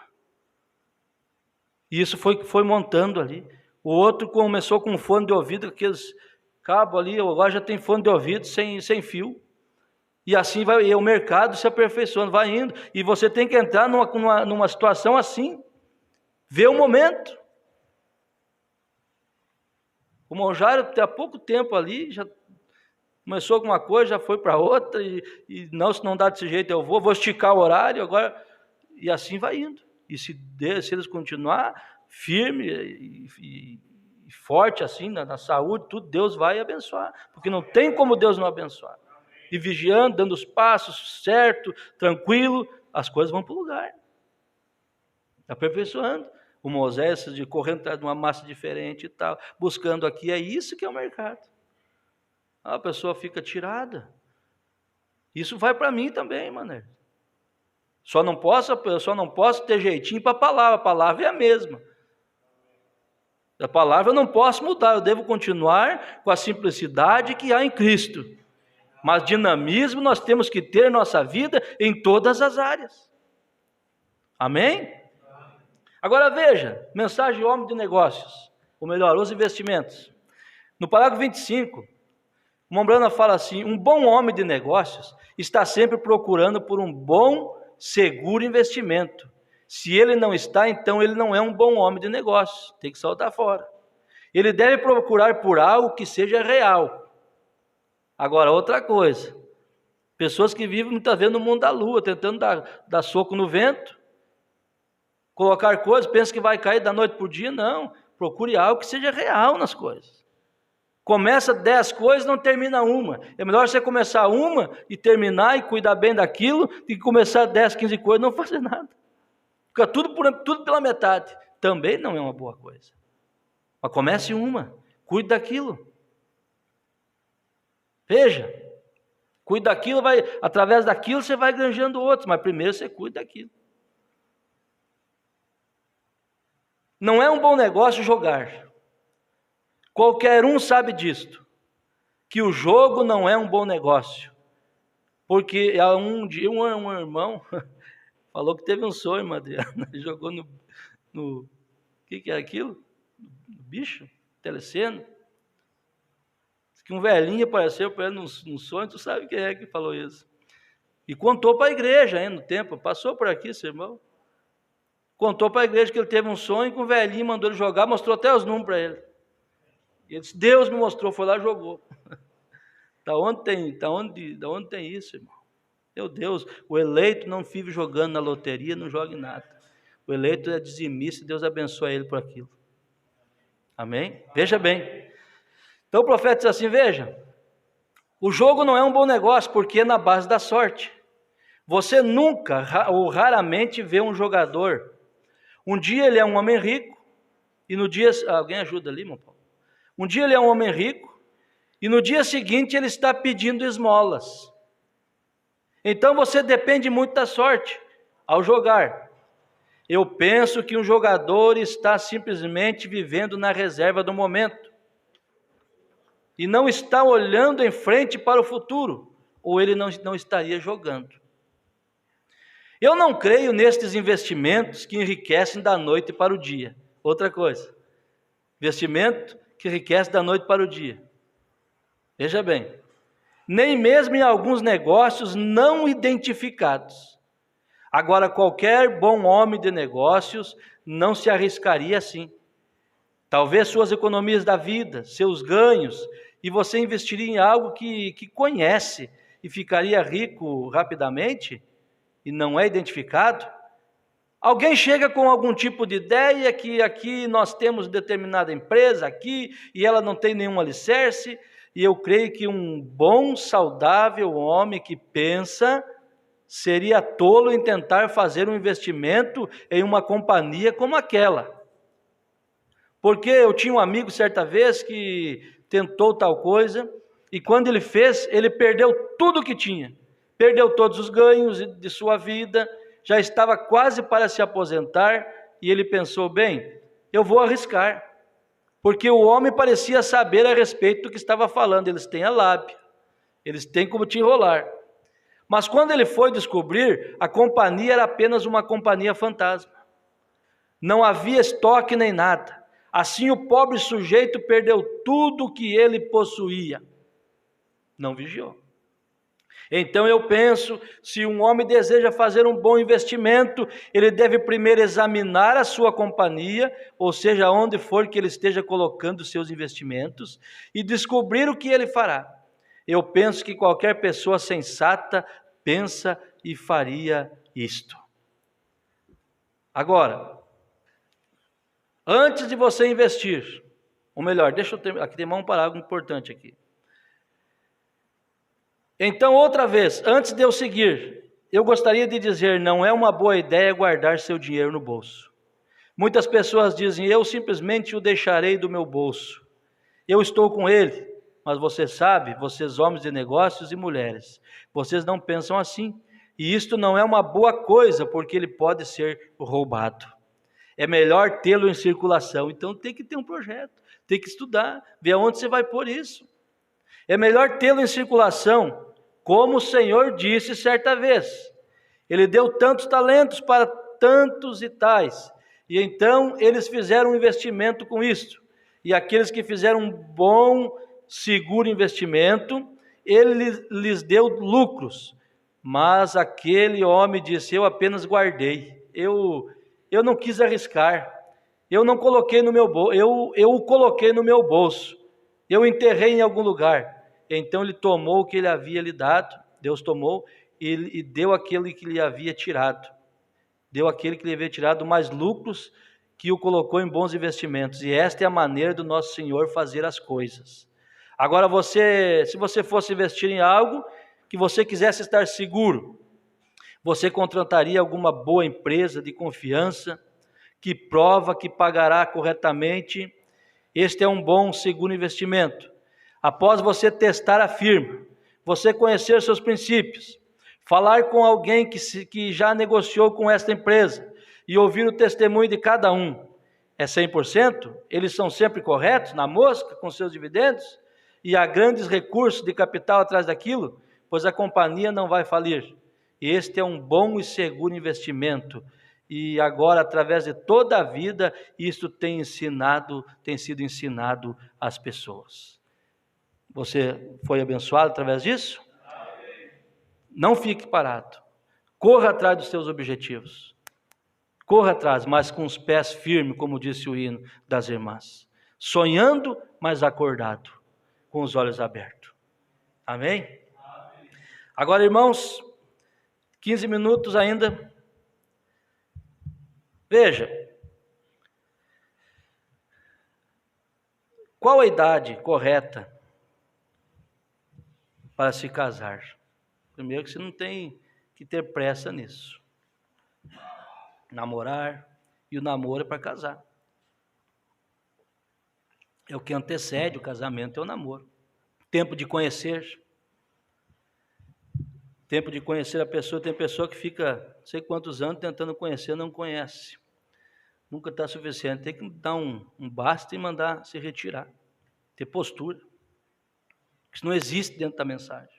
E isso foi montando ali. O outro começou com fone de ouvido, aqueles cabos ali, agora já tem fone de ouvido sem fio. E assim vai, e o mercado se aperfeiçoando, vai indo. E você tem que entrar numa situação assim. Ver o momento. O Monjário, há pouco tempo ali, já começou com uma coisa, já foi para outra, e não, se não dá desse jeito eu vou esticar o horário, agora, e assim vai indo. E se eles continuar firme e forte assim, na saúde, tudo, Deus vai abençoar, porque não tem como Deus não abençoar. E vigiando, dando os passos certo, tranquilo, as coisas vão para o lugar. Aperfeiçoando. O Moisés de correndo atrás de uma massa diferente e tal, buscando aqui, é isso que é o mercado. A pessoa fica tirada. Isso vai para mim também, mané. Eu só não posso ter jeitinho para a palavra é a mesma. A palavra eu não posso mudar, eu devo continuar com a simplicidade que há em Cristo. Mas dinamismo nós temos que ter em nossa vida em todas as áreas. Amém? Agora veja, mensagem de homem de negócios, ou melhor, os investimentos. No parágrafo 25, o Mombrana fala assim, um bom homem de negócios está sempre procurando por um bom, seguro investimento. Se ele não está, então ele não é um bom homem de negócios, tem que saltar fora. Ele deve procurar por algo que seja real. Agora, outra coisa, pessoas que vivem muitas vezes no mundo da lua, tentando dar soco no vento, colocar coisas, pensa que vai cair da noite para o dia, não. Procure algo que seja real nas coisas. Começa 10 coisas, não termina uma. É melhor você começar uma e terminar e cuidar bem daquilo, do que começar 10, 15 coisas e não fazer nada. Fica tudo pela metade. Também não é uma boa coisa. Mas comece uma, cuide daquilo. Veja, cuide daquilo, através daquilo você vai granjeando outros, mas primeiro você cuida daquilo. Não é um bom negócio jogar. Qualquer um sabe disto, que o jogo não é um bom negócio. Porque um dia um irmão falou que teve um sonho, Adriana, jogou no que é aquilo? No bicho? Teleceno? Que um velhinho apareceu para ele num sonho, tu sabe quem é que falou isso. E contou para a igreja ainda no tempo, passou por aqui, seu irmão. Contou para a igreja que ele teve um sonho que um velhinho mandou ele jogar, mostrou até os números para ele. E ele disse, Deus me mostrou, foi lá e jogou. Da onde tem isso, irmão? Meu Deus, o eleito não vive jogando na loteria, não joga em nada. O eleito é dizimista, Deus abençoa ele por aquilo. Amém? Veja bem. Então o profeta diz assim, veja, o jogo não é um bom negócio, porque é na base da sorte. Você nunca ou raramente vê um jogador. Um dia ele é um homem rico, e no dia... Alguém ajuda ali, meu Paulo? Um dia ele é um homem rico, e no dia seguinte ele está pedindo esmolas. Então você depende muito da sorte ao jogar. Eu penso que um jogador está simplesmente vivendo na reserva do momento e não está olhando em frente para o futuro, ou ele não estaria jogando. Eu não creio nestes investimentos que enriquecem da noite para o dia. Outra coisa, investimento que enriquece da noite para o dia. Veja bem, nem mesmo em alguns negócios não identificados. Agora, qualquer bom homem de negócios não se arriscaria assim. Talvez suas economias da vida, seus ganhos, e você investiria em algo que conhece e ficaria rico rapidamente e não é identificado. Alguém chega com algum tipo de ideia que aqui nós temos determinada empresa aqui e ela não tem nenhum alicerce, e eu creio que um bom, saudável homem que pensa seria tolo em tentar fazer um investimento em uma companhia como aquela. Porque eu tinha um amigo certa vez que tentou tal coisa, e quando ele fez, ele perdeu tudo que tinha. Perdeu todos os ganhos de sua vida, já estava quase para se aposentar, e ele pensou, bem, eu vou arriscar. Porque o homem parecia saber a respeito do que estava falando, eles têm a lábia, eles têm como te enrolar. Mas quando ele foi descobrir, a companhia era apenas uma companhia fantasma. Não havia estoque nem nada. Assim o pobre sujeito perdeu tudo o que ele possuía. Não vigiou. Então eu penso, se um homem deseja fazer um bom investimento, ele deve primeiro examinar a sua companhia, ou seja, onde for que ele esteja colocando seus investimentos, e descobrir o que ele fará. Eu penso que qualquer pessoa sensata pensa e faria isto. Agora, antes de você investir, ou melhor, deixa eu ter, aqui tem um parágrafo importante aqui. Então, outra vez, antes de eu seguir, eu gostaria de dizer, não é uma boa ideia guardar seu dinheiro no bolso. Muitas pessoas dizem, eu simplesmente o deixarei do meu bolso. Eu estou com ele, mas você sabe, vocês homens de negócios e mulheres, vocês não pensam assim. E isto não é uma boa coisa, porque ele pode ser roubado. É melhor tê-lo em circulação. Então tem que ter um projeto, tem que estudar, ver aonde você vai pôr isso. É melhor tê-lo em circulação, como o Senhor disse certa vez. Ele deu tantos talentos para tantos e tais. E então eles fizeram um investimento com isso. E aqueles que fizeram um bom, seguro investimento, ele lhes deu lucros. Mas aquele homem disse, eu apenas guardei. Eu não quis arriscar. Eu não coloquei no meu bolso. Eu o coloquei no meu bolso. Eu enterrei em algum lugar. Então ele tomou o que ele havia lhe dado, Deus tomou, e deu aquele que lhe havia tirado. Deu aquele que lhe havia tirado mais lucros, que o colocou em bons investimentos. E esta é a maneira do nosso Senhor fazer as coisas. Agora se você fosse investir em algo que você quisesse estar seguro, você contrataria alguma boa empresa de confiança, que prova que pagará corretamente. Este é um bom, seguro investimento. Após você testar a firma, você conhecer seus princípios, falar com alguém que já negociou com esta empresa e ouvir o testemunho de cada um, é 100%? Eles são sempre corretos, na mosca, com seus dividendos? E há grandes recursos de capital atrás daquilo? Pois a companhia não vai falir. Este é um bom e seguro investimento. E agora, através de toda a vida, isso tem sido ensinado às pessoas. Você foi abençoado através disso? Amém. Não fique parado. Corra atrás dos seus objetivos. Corra atrás, mas com os pés firmes, como disse o hino das irmãs. Sonhando, mas acordado, com os olhos abertos. Amém? Amém. Agora, irmãos, 15 minutos ainda. Veja. Qual a idade correta para se casar? Primeiro que você não tem que ter pressa nisso. Namorar, e o namoro é para casar. É o que antecede o casamento, é o namoro. Tempo de conhecer. Tempo de conhecer a pessoa, tem pessoa que fica não sei quantos anos tentando conhecer, não conhece. Nunca está suficiente, tem que dar um basta e mandar se retirar. Ter postura. Isso não existe dentro da mensagem.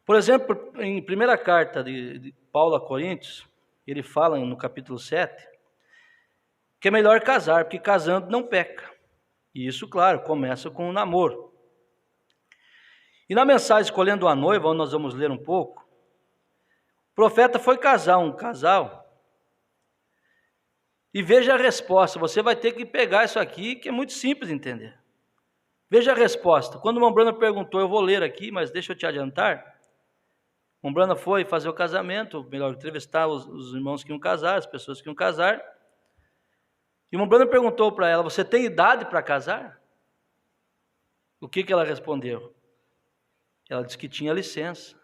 Por exemplo, em primeira carta de Paulo a Coríntios, ele fala no capítulo 7, que é melhor casar, porque casando não peca. E isso, claro, começa com o namoro. E na mensagem Escolhendo a Noiva, onde nós vamos ler um pouco, o profeta foi casar um casal, e veja a resposta. Você vai ter que pegar isso aqui, que é muito simples de entender. Veja a resposta. Quando o Mombrana perguntou, eu vou ler aqui, mas deixa eu te adiantar. Mombrana foi fazer o casamento, melhor, entrevistar os irmãos que iam casar, as pessoas que iam casar. E o Mombrana perguntou para ela, você tem idade para casar? O que ela respondeu? Ela disse que tinha licença.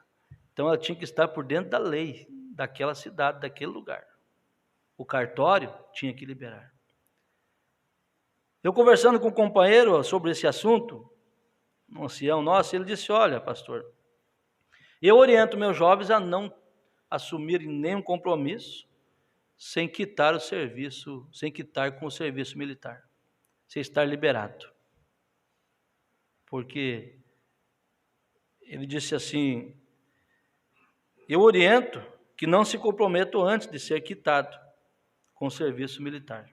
Então ela tinha que estar por dentro da lei, daquela cidade, daquele lugar. O cartório tinha que liberar. Eu conversando com um companheiro sobre esse assunto, um ancião nosso, ele disse, olha, pastor, eu oriento meus jovens a não assumirem nenhum compromisso sem quitar o serviço, sem quitar com o serviço militar, sem estar liberado. Porque ele disse assim, eu oriento que não se comprometam antes de ser quitado com o serviço militar.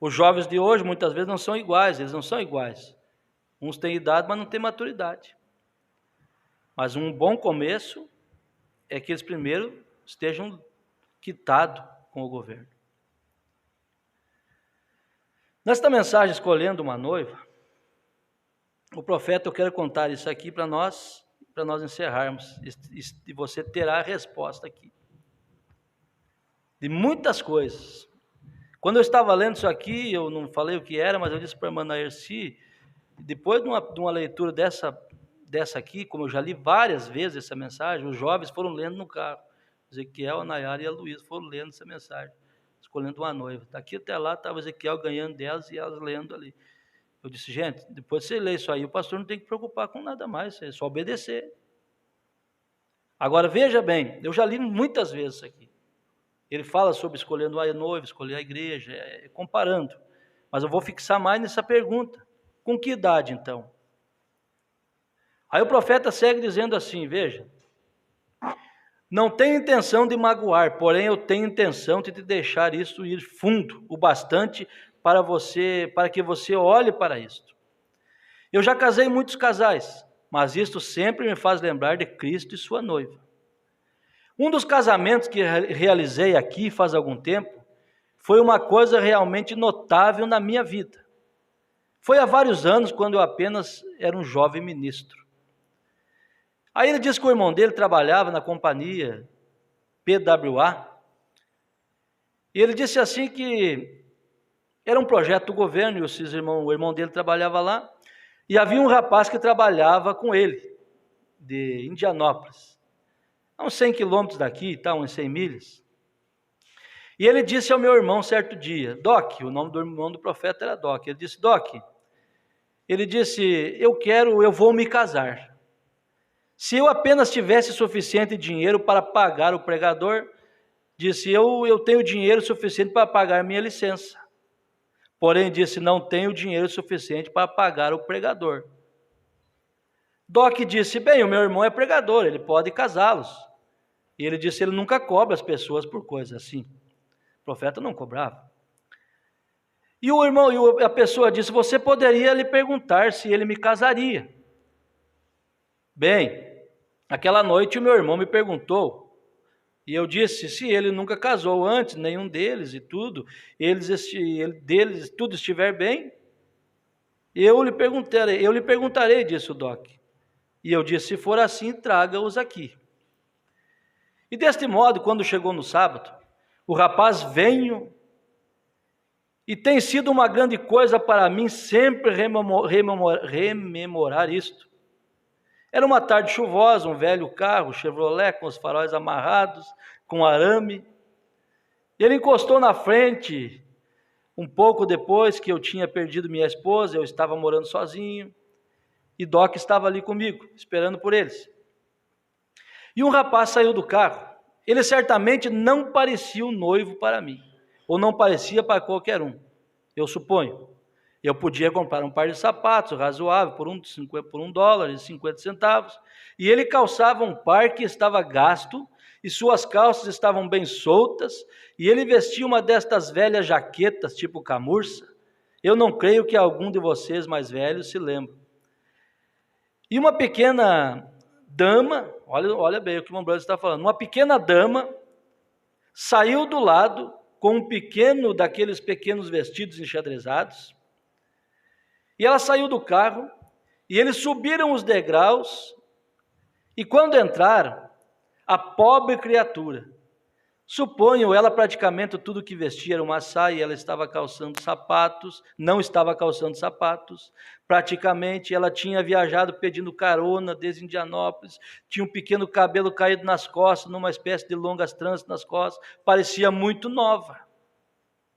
Os jovens de hoje muitas vezes não são iguais, eles não são iguais. Uns têm idade, mas não têm maturidade. Mas um bom começo é que eles primeiro estejam quitados com o governo. Nesta mensagem Escolhendo uma Noiva, o profeta, eu quero contar isso aqui para nós encerrarmos, e você terá a resposta aqui. De muitas coisas. Quando eu estava lendo isso aqui, eu não falei o que era, mas eu disse para a irmã Naerci, depois de uma leitura dessa aqui, como eu já li várias vezes essa mensagem, os jovens foram lendo no carro. Ezequiel, a Nayara e a Luísa foram lendo essa mensagem, Escolhendo uma Noiva. Daqui até lá estava Ezequiel ganhando delas e elas lendo ali. Eu disse, gente, depois de você ler isso aí, o pastor não tem que preocupar com nada mais, é só obedecer. Agora, veja bem, eu já li muitas vezes isso aqui. Ele fala sobre escolhendo a noiva, escolher a igreja, comparando. Mas eu vou fixar mais nessa pergunta. Com que idade, então? Aí o profeta segue dizendo assim, veja, não tenho intenção de magoar, porém eu tenho intenção de te deixar isso ir fundo, o bastante para que você olhe para isto. Eu já casei muitos casais, mas isto sempre me faz lembrar de Cristo e sua noiva. Um dos casamentos que realizei aqui faz algum tempo foi uma coisa realmente notável na minha vida. Foi há vários anos, quando eu apenas era um jovem ministro. Aí ele disse que o irmão dele trabalhava na companhia PWA, e ele disse assim que era um projeto do governo, e o irmão dele trabalhava lá, e havia um rapaz que trabalhava com ele, de Indianópolis, a uns 100 quilômetros daqui, tá, uns 100 milhas. E ele disse ao meu irmão certo dia, Doc, o nome do irmão do profeta era Doc, ele disse, Doc, eu vou me casar. Se eu apenas tivesse suficiente dinheiro para pagar o pregador, disse, eu tenho dinheiro suficiente para pagar minha licença. Porém, disse, não tenho dinheiro suficiente para pagar o pregador. Doc disse, bem, o meu irmão é pregador, ele pode casá-los. E ele disse, ele nunca cobra as pessoas por coisas assim. O profeta não cobrava. E a pessoa disse, você poderia lhe perguntar se ele me casaria. Bem, aquela noite o meu irmão me perguntou, e eu disse, se ele nunca casou antes, nenhum deles e tudo, deles tudo estiver bem, eu lhe perguntarei, disse o Doc. E eu disse, se for assim, traga-os aqui. E deste modo, quando chegou no sábado, o rapaz veio, e tem sido uma grande coisa para mim sempre rememorar isto. Era uma tarde chuvosa, um velho carro, Chevrolet, com os faróis amarrados, com arame. Ele encostou na frente, um pouco depois que eu tinha perdido minha esposa, eu estava morando sozinho. E Doc estava ali comigo, esperando por eles. E um rapaz saiu do carro. Ele certamente não parecia um noivo para mim, ou não parecia para qualquer um, eu suponho. Eu podia comprar um par de sapatos razoável por $1,50, e ele calçava um par que estava gasto, e suas calças estavam bem soltas, e ele vestia uma destas velhas jaquetas tipo camurça. Eu não creio que algum de vocês mais velhos se lembre. E uma pequena dama, olha bem o que o irmão Branco está falando, uma pequena dama saiu do lado com um pequeno daqueles pequenos vestidos enxadrezados, e ela saiu do carro, e eles subiram os degraus, e quando entraram, a pobre criatura, suponho ela praticamente tudo que vestia era uma saia, ela estava calçando sapatos, não estava calçando sapatos, praticamente ela tinha viajado pedindo carona desde Indianópolis, tinha um pequeno cabelo caído nas costas, numa espécie de longas tranças nas costas, parecia muito nova.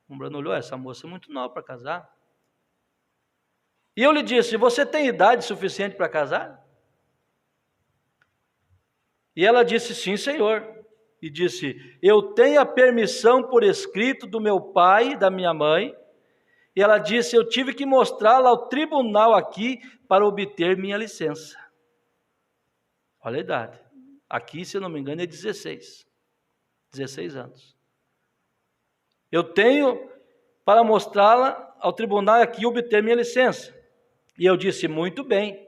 O Bruno olhou, essa moça é muito nova para casar. E eu lhe disse, você tem idade suficiente para casar? E ela disse, sim, senhor. E disse, eu tenho a permissão por escrito do meu pai e da minha mãe. E ela disse, eu tive que mostrá-la ao tribunal aqui para obter minha licença. Olha a idade. Aqui, se não me engano, é 16 anos. Eu tenho para mostrá-la ao tribunal aqui e obter minha licença. E eu disse, muito bem.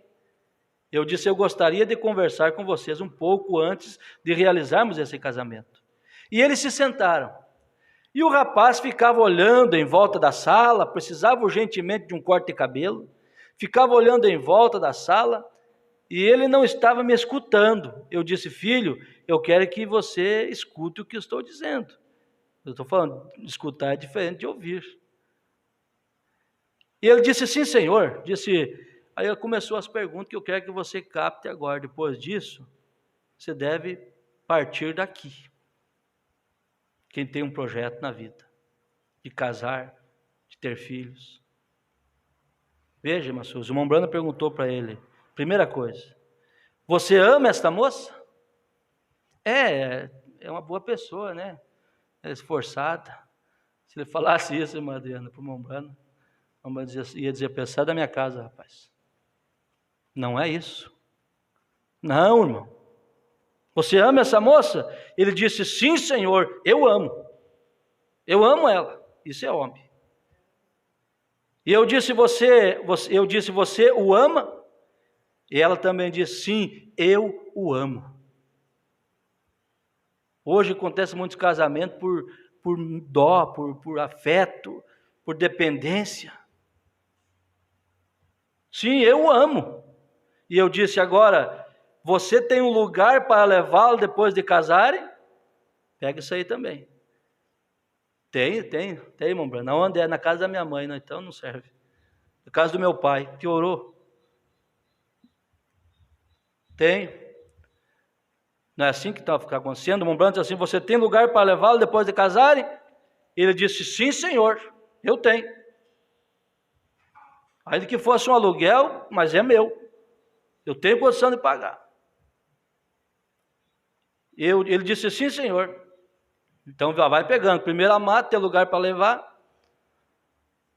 Eu disse, eu gostaria de conversar com vocês um pouco antes de realizarmos esse casamento. E eles se sentaram. E o rapaz ficava olhando em volta da sala, precisava urgentemente de um corte de cabelo, ficava olhando em volta da sala, e ele não estava me escutando. Eu disse, filho, eu quero que você escute o que eu estou dizendo. Eu estou falando, escutar é diferente de ouvir. E ele disse, sim, senhor. Aí começou as perguntas que eu quero que você capte agora. Depois disso, você deve partir daqui. Quem tem um projeto na vida, de casar, de ter filhos. Veja, irmã Suzy, o irmão Brando perguntou para ele, primeira coisa, você ama esta moça? É uma boa pessoa, né? É esforçada. Se ele falasse isso, irmã Adriana, para o irmão Brando, ia dizer, pensar da minha casa, rapaz. Não é isso. Não, irmão. Você ama essa moça? Ele disse, sim, senhor, eu amo. Eu amo ela. Isso é homem. E eu disse, você o ama? E ela também disse, sim, eu o amo. Hoje acontece muitos casamentos por dó, por afeto, por dependência. Sim, eu o amo. E eu disse, agora, você tem um lugar para levá-lo depois de casarem? Pega isso aí também. Tem, irmão Bruno. Onde é? Na casa da minha mãe, não, então não serve. Na casa do meu pai, piorou. Tem. Não é assim que está acontecendo? O irmão Bruno disse assim, você tem lugar para levá-lo depois de casarem? Ele disse, sim, senhor, eu tenho. Ainda que fosse um aluguel, mas é meu. Eu tenho condição de pagar. Ele disse, sim, senhor. Então vai pegando. Primeiro amado, tem lugar para levar.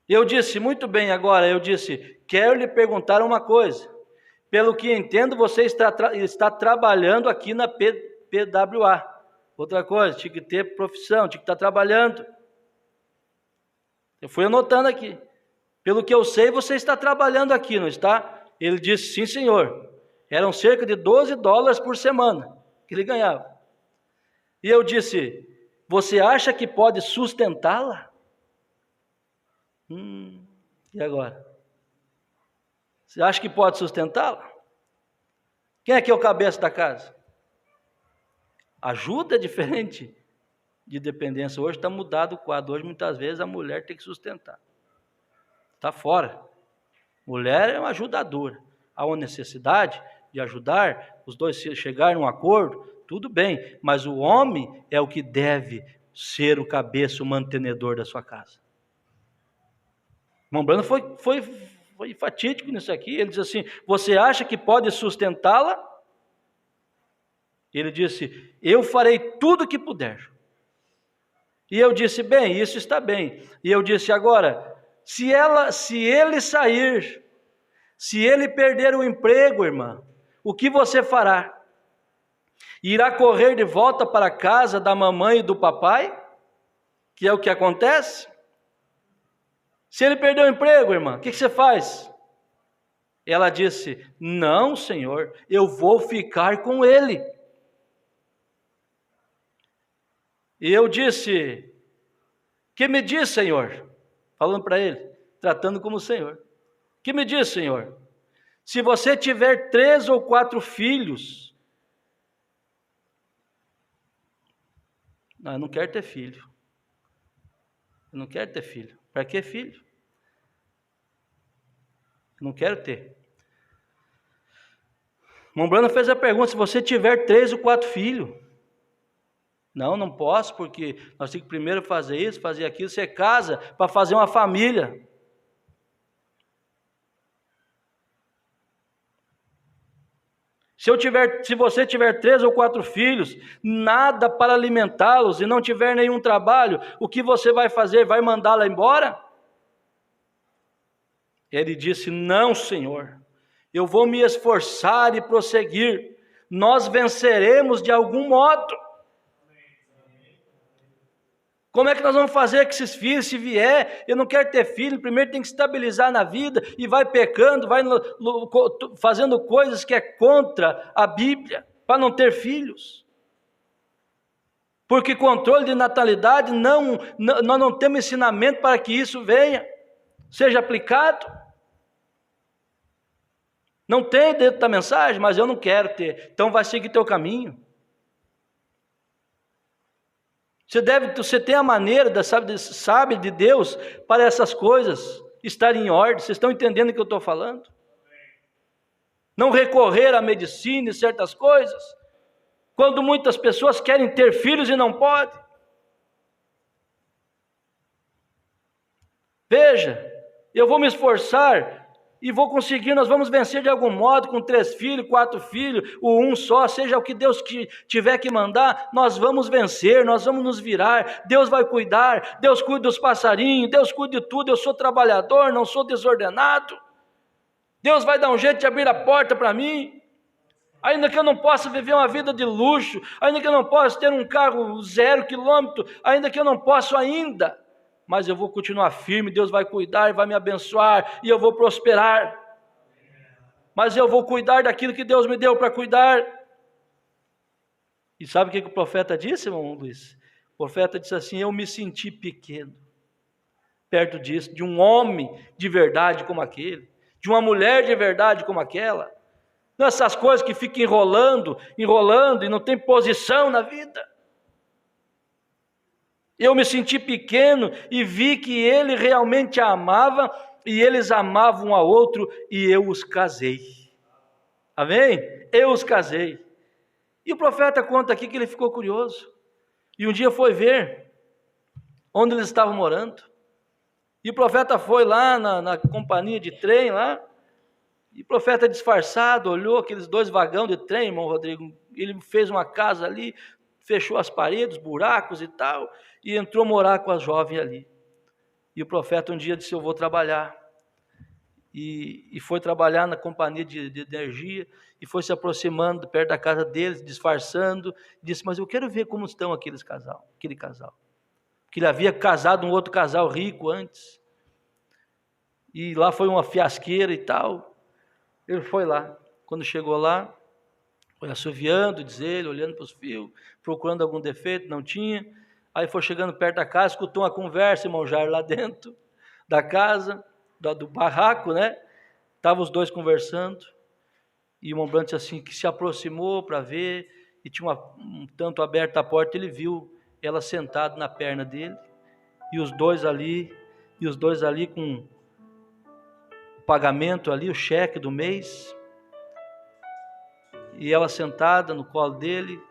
Eu disse, muito bem, agora eu disse, quero lhe perguntar uma coisa. Pelo que entendo, você está trabalhando aqui na PWA. Outra coisa, tinha que ter profissão, tinha que estar trabalhando. Eu fui anotando aqui. Pelo que eu sei, você está trabalhando aqui, não está? Ele disse, sim, senhor. Eram cerca de $12 por semana que ele ganhava. E eu disse, você acha que pode sustentá-la? E agora? Você acha que pode sustentá-la? Quem é que é o cabeça da casa? Ajuda é diferente de dependência. Hoje está mudado o quadro. Hoje, muitas vezes, a mulher tem que sustentar. Está fora. Mulher é uma ajudadora. Há uma necessidade de ajudar, os dois chegarem a um acordo, tudo bem, mas o homem é o que deve ser o cabeça, o mantenedor da sua casa. O irmão Brando foi foi fatídico nisso aqui. Ele diz assim: você acha que pode sustentá-la? Ele disse: eu farei tudo o que puder. E eu disse: bem, isso está bem. E eu disse: agora, se ele sair, se ele perder o emprego, irmã, o que você fará? Irá correr de volta para a casa da mamãe e do papai? Que é o que acontece? Se ele perder o emprego, irmã, o que você faz? Ela disse: não, Senhor, eu vou ficar com ele. E eu disse: que me diz, Senhor? Falando para ele, tratando como Senhor. Que me diz, Senhor? Se você tiver 3 ou 4 filhos, não, eu não quero ter filho. Eu não quero ter filho. Para que filho? Eu não quero ter. Mombrana fez a pergunta: se você tiver 3 ou 4 filhos. Não posso, porque nós temos que primeiro fazer isso, fazer aquilo. Você casa para fazer uma família. Se você tiver 3 ou 4 filhos, nada para alimentá-los e não tiver nenhum trabalho, o que você vai fazer? Vai mandá-la embora? Ele disse: não, Senhor, eu vou me esforçar e prosseguir, nós venceremos de algum modo. Como é que nós vamos fazer com esses filhos? Se vier, eu não quero ter filho, primeiro tem que estabilizar na vida, e vai pecando, vai fazendo coisas que é contra a Bíblia, para não ter filhos. Porque controle de natalidade, nós não temos ensinamento para que isso venha, seja aplicado. Não tem dentro da mensagem, mas eu não quero ter, então vai seguir teu caminho. Você tem a maneira, sabe de Deus, para essas coisas estarem em ordem. Vocês estão entendendo o que eu estou falando? Não recorrer à medicina e certas coisas, quando muitas pessoas querem ter filhos e não podem. Veja, eu vou me esforçar e vou conseguir, nós vamos vencer de algum modo, com 3 filhos, 4 filhos, ou um só, seja o que Deus tiver que mandar, nós vamos vencer, nós vamos nos virar, Deus vai cuidar, Deus cuida dos passarinhos, Deus cuida de tudo, eu sou trabalhador, não sou desordenado, Deus vai dar um jeito de abrir a porta para mim, ainda que eu não possa viver uma vida de luxo, ainda que eu não possa ter um carro 0 quilômetro, ainda que eu não possa ainda, mas eu vou continuar firme, Deus vai cuidar, vai me abençoar, e eu vou prosperar, mas eu vou cuidar daquilo que Deus me deu para cuidar. E sabe o que o profeta disse, irmão Luiz? O profeta disse assim: eu me senti pequeno, perto disso, de um homem de verdade como aquele, de uma mulher de verdade como aquela, não essas coisas que ficam enrolando, e não tem posição na vida. Eu me senti pequeno e vi que ele realmente a amava e eles amavam um ao outro e eu os casei. Amém? Eu os casei. E o profeta conta aqui que ele ficou curioso e um dia foi ver onde eles estavam morando. E o profeta foi lá na companhia de trem lá, e o profeta disfarçado olhou aqueles 2 vagões de trem, irmão Rodrigo. Ele fez uma casa ali, fechou as paredes, buracos e tal, e entrou morar com as jovens ali. E o profeta um dia disse: eu vou trabalhar. E foi trabalhar na companhia de energia, e foi se aproximando perto da casa deles, disfarçando, e disse: mas eu quero ver como estão aquele casal. Porque ele havia casado um outro casal rico antes, e lá foi uma fiasqueira e tal. Ele foi lá, quando chegou lá, foi assoviando, diz ele, olhando para os fios, procurando algum defeito, não tinha. Aí foi chegando perto da casa, escutou uma conversa, irmão Jair, lá dentro da casa, do barraco, né? Estavam os 2 conversando, e o irmão Branco disse assim, que se aproximou para ver, e tinha um tanto aberta a porta, ele viu ela sentada na perna dele, e os dois ali com o pagamento ali, o cheque do mês, e ela sentada no colo dele,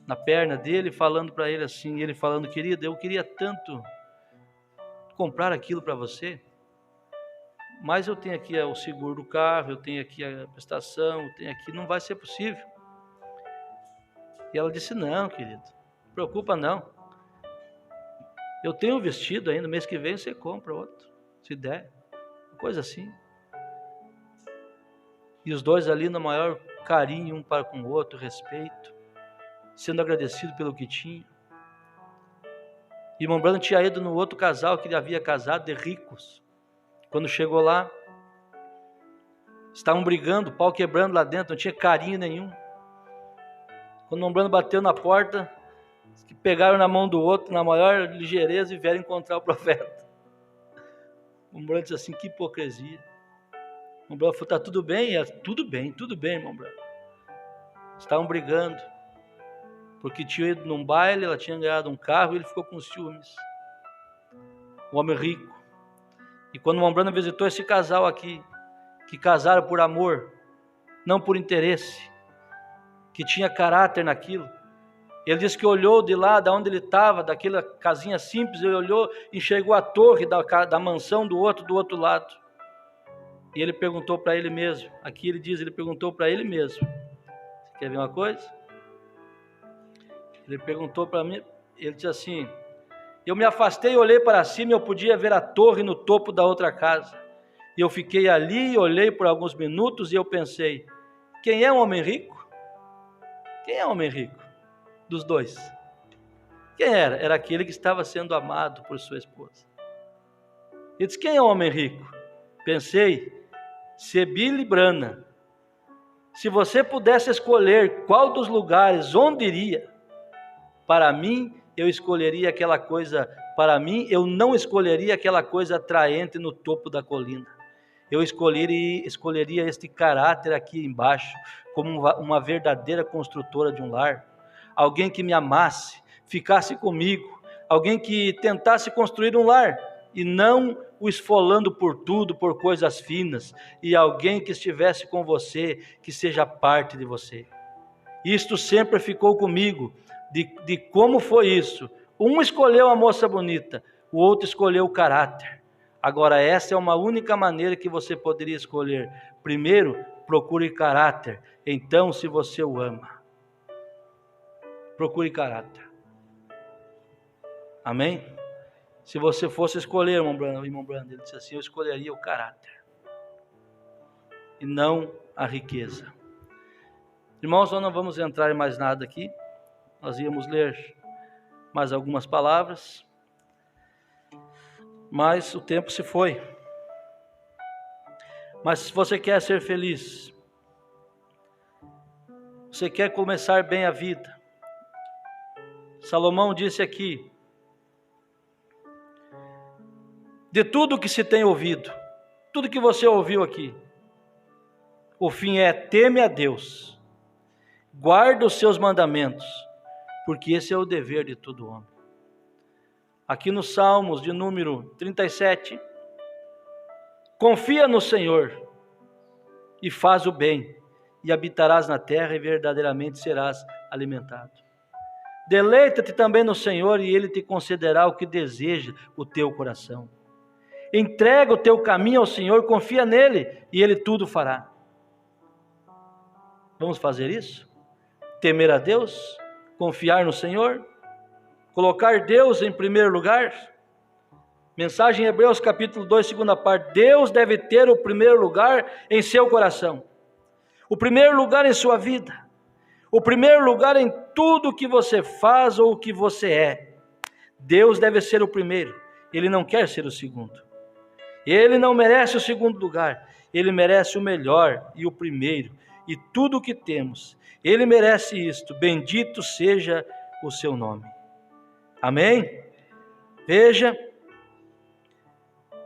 na perna dele, falando para ele assim, ele falando: querida, eu queria tanto comprar aquilo para você, mas eu tenho aqui o seguro do carro, eu tenho aqui a prestação, eu tenho aqui, não vai ser possível. E ela disse, não, querido, não preocupa não. Eu tenho um vestido ainda, mês que vem você compra outro, se der. Coisa assim. E os dois ali no maior carinho, um para com o outro, respeito, sendo agradecido pelo que tinha. Irmão Branham tinha ido no outro casal que ele havia casado, de ricos. Quando chegou lá, estavam brigando, pau quebrando lá dentro, não tinha carinho nenhum. Quando o irmão Branham bateu na porta, que pegaram na mão do outro, na maior ligeireza, e vieram encontrar o profeta. O irmão Branham disse assim, que hipocrisia. O irmão Branham falou, está tudo bem? Tudo bem, irmão Branham. Estavam brigando, porque tinha ido num baile, ela tinha ganhado um carro, e ele ficou com ciúmes. Um homem rico. E quando o irmão Branham visitou esse casal aqui, que casaram por amor, não por interesse, que tinha caráter naquilo, ele disse que olhou de lá, da onde ele estava, daquela casinha simples, ele olhou, enxergou a torre da mansão do outro lado. E ele perguntou para ele mesmo, aqui ele diz, ele perguntou para ele mesmo. Você quer ver uma coisa? Ele perguntou para mim, ele disse assim, eu me afastei e olhei para cima e eu podia ver a torre no topo da outra casa. E eu fiquei ali e olhei por alguns minutos e eu pensei, quem é um homem rico? Quem é um homem rico? Dos dois. Quem era? Era aquele que estava sendo amado por sua esposa. Ele disse, quem é um homem rico? Pensei, Sebile Brana. Se você pudesse escolher qual dos lugares, onde iria, para mim, eu escolheria aquela coisa, para mim, eu não escolheria aquela coisa atraente no topo da colina. Eu escolheria este caráter aqui embaixo, como uma verdadeira construtora de um lar. Alguém que me amasse, ficasse comigo, alguém que tentasse construir um lar, e não o esfolando por tudo, por coisas finas, e alguém que estivesse com você, que seja parte de você. Isto sempre ficou comigo, de como foi isso. Um escolheu a moça bonita, o outro escolheu o caráter. Agora, essa é uma única maneira que você poderia escolher. Primeiro, procure caráter. Então, se você o ama, procure caráter. Amém? Se você fosse escolher, irmão Brando, ele disse assim, eu escolheria o caráter e não a riqueza. Irmãos, nós não vamos entrar em mais nada aqui. Nós íamos ler mais algumas palavras, mas o tempo se foi. Mas se você quer ser feliz, você quer começar bem a vida, Salomão disse aqui, de tudo que se tem ouvido, tudo que você ouviu aqui, o fim é teme a Deus, guarda os seus mandamentos, porque esse é o dever de todo homem. Aqui nos Salmos de número 37, confia no Senhor e faz o bem, e habitarás na terra e verdadeiramente serás alimentado. Deleita-te também no Senhor e Ele te concederá o que deseja o teu coração. Entrega o teu caminho ao Senhor, confia nele e Ele tudo fará. Vamos fazer isso? Temer a Deus, confiar no Senhor, colocar Deus em primeiro lugar. Mensagem em Hebreus capítulo 2, segunda parte. Deus deve ter o primeiro lugar em seu coração, o primeiro lugar em sua vida, o primeiro lugar em tudo que você faz ou o que você é. Deus deve ser o primeiro, Ele não quer ser o segundo. Ele não merece o segundo lugar, Ele merece o melhor e o primeiro, e tudo o que temos, Ele merece isto, bendito seja o seu nome. Amém? Veja,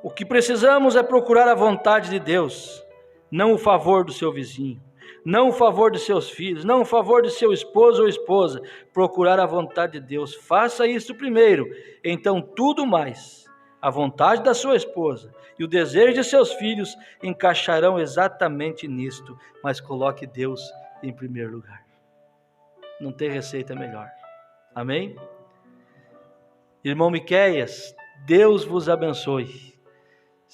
o que precisamos é procurar a vontade de Deus, não o favor do seu vizinho, não o favor de seus filhos, não o favor de seu esposo ou esposa, procurar a vontade de Deus. Faça isso primeiro, então tudo mais, a vontade da sua esposa e o desejo de seus filhos encaixarão exatamente nisto, mas coloque Deus em primeiro lugar. Não tem receita melhor. Amém? Irmão Miqueias, Deus vos abençoe.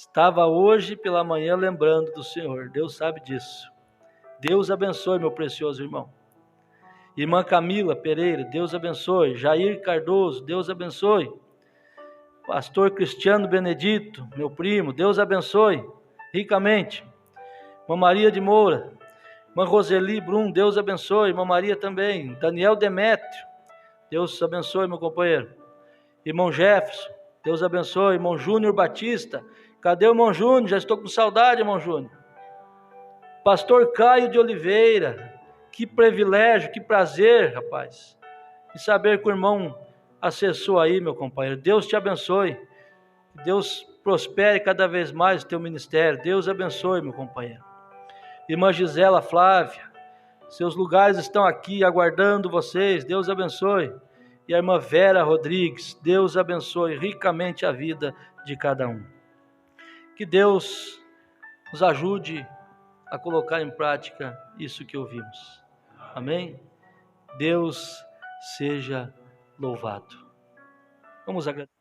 Estava hoje pela manhã lembrando do Senhor. Deus sabe disso. Deus abençoe, meu precioso irmão. Irmã Camila Pereira, Deus abençoe. Jair Cardoso, Deus abençoe. Pastor Cristiano Benedito, meu primo, Deus abençoe ricamente. Irmã Maria de Moura, irmã Roseli Brum, Deus abençoe. Irmã Maria também. Daniel Demétrio, Deus abençoe, meu companheiro. Irmão Jefferson, Deus abençoe. Irmão Júnior Batista, cadê o irmão Júnior? Já estou com saudade, irmão Júnior. Pastor Caio de Oliveira, que privilégio, que prazer, rapaz, de saber que o irmão acessou aí, meu companheiro. Deus te abençoe. Deus prospere cada vez mais o teu ministério. Deus abençoe, meu companheiro. Irmã Gisela Flávia, seus lugares estão aqui aguardando vocês. Deus abençoe. E a irmã Vera Rodrigues, Deus abençoe ricamente a vida de cada um. Que Deus nos ajude a colocar em prática isso que ouvimos. Amém? Deus seja louvado. Vamos agradecer.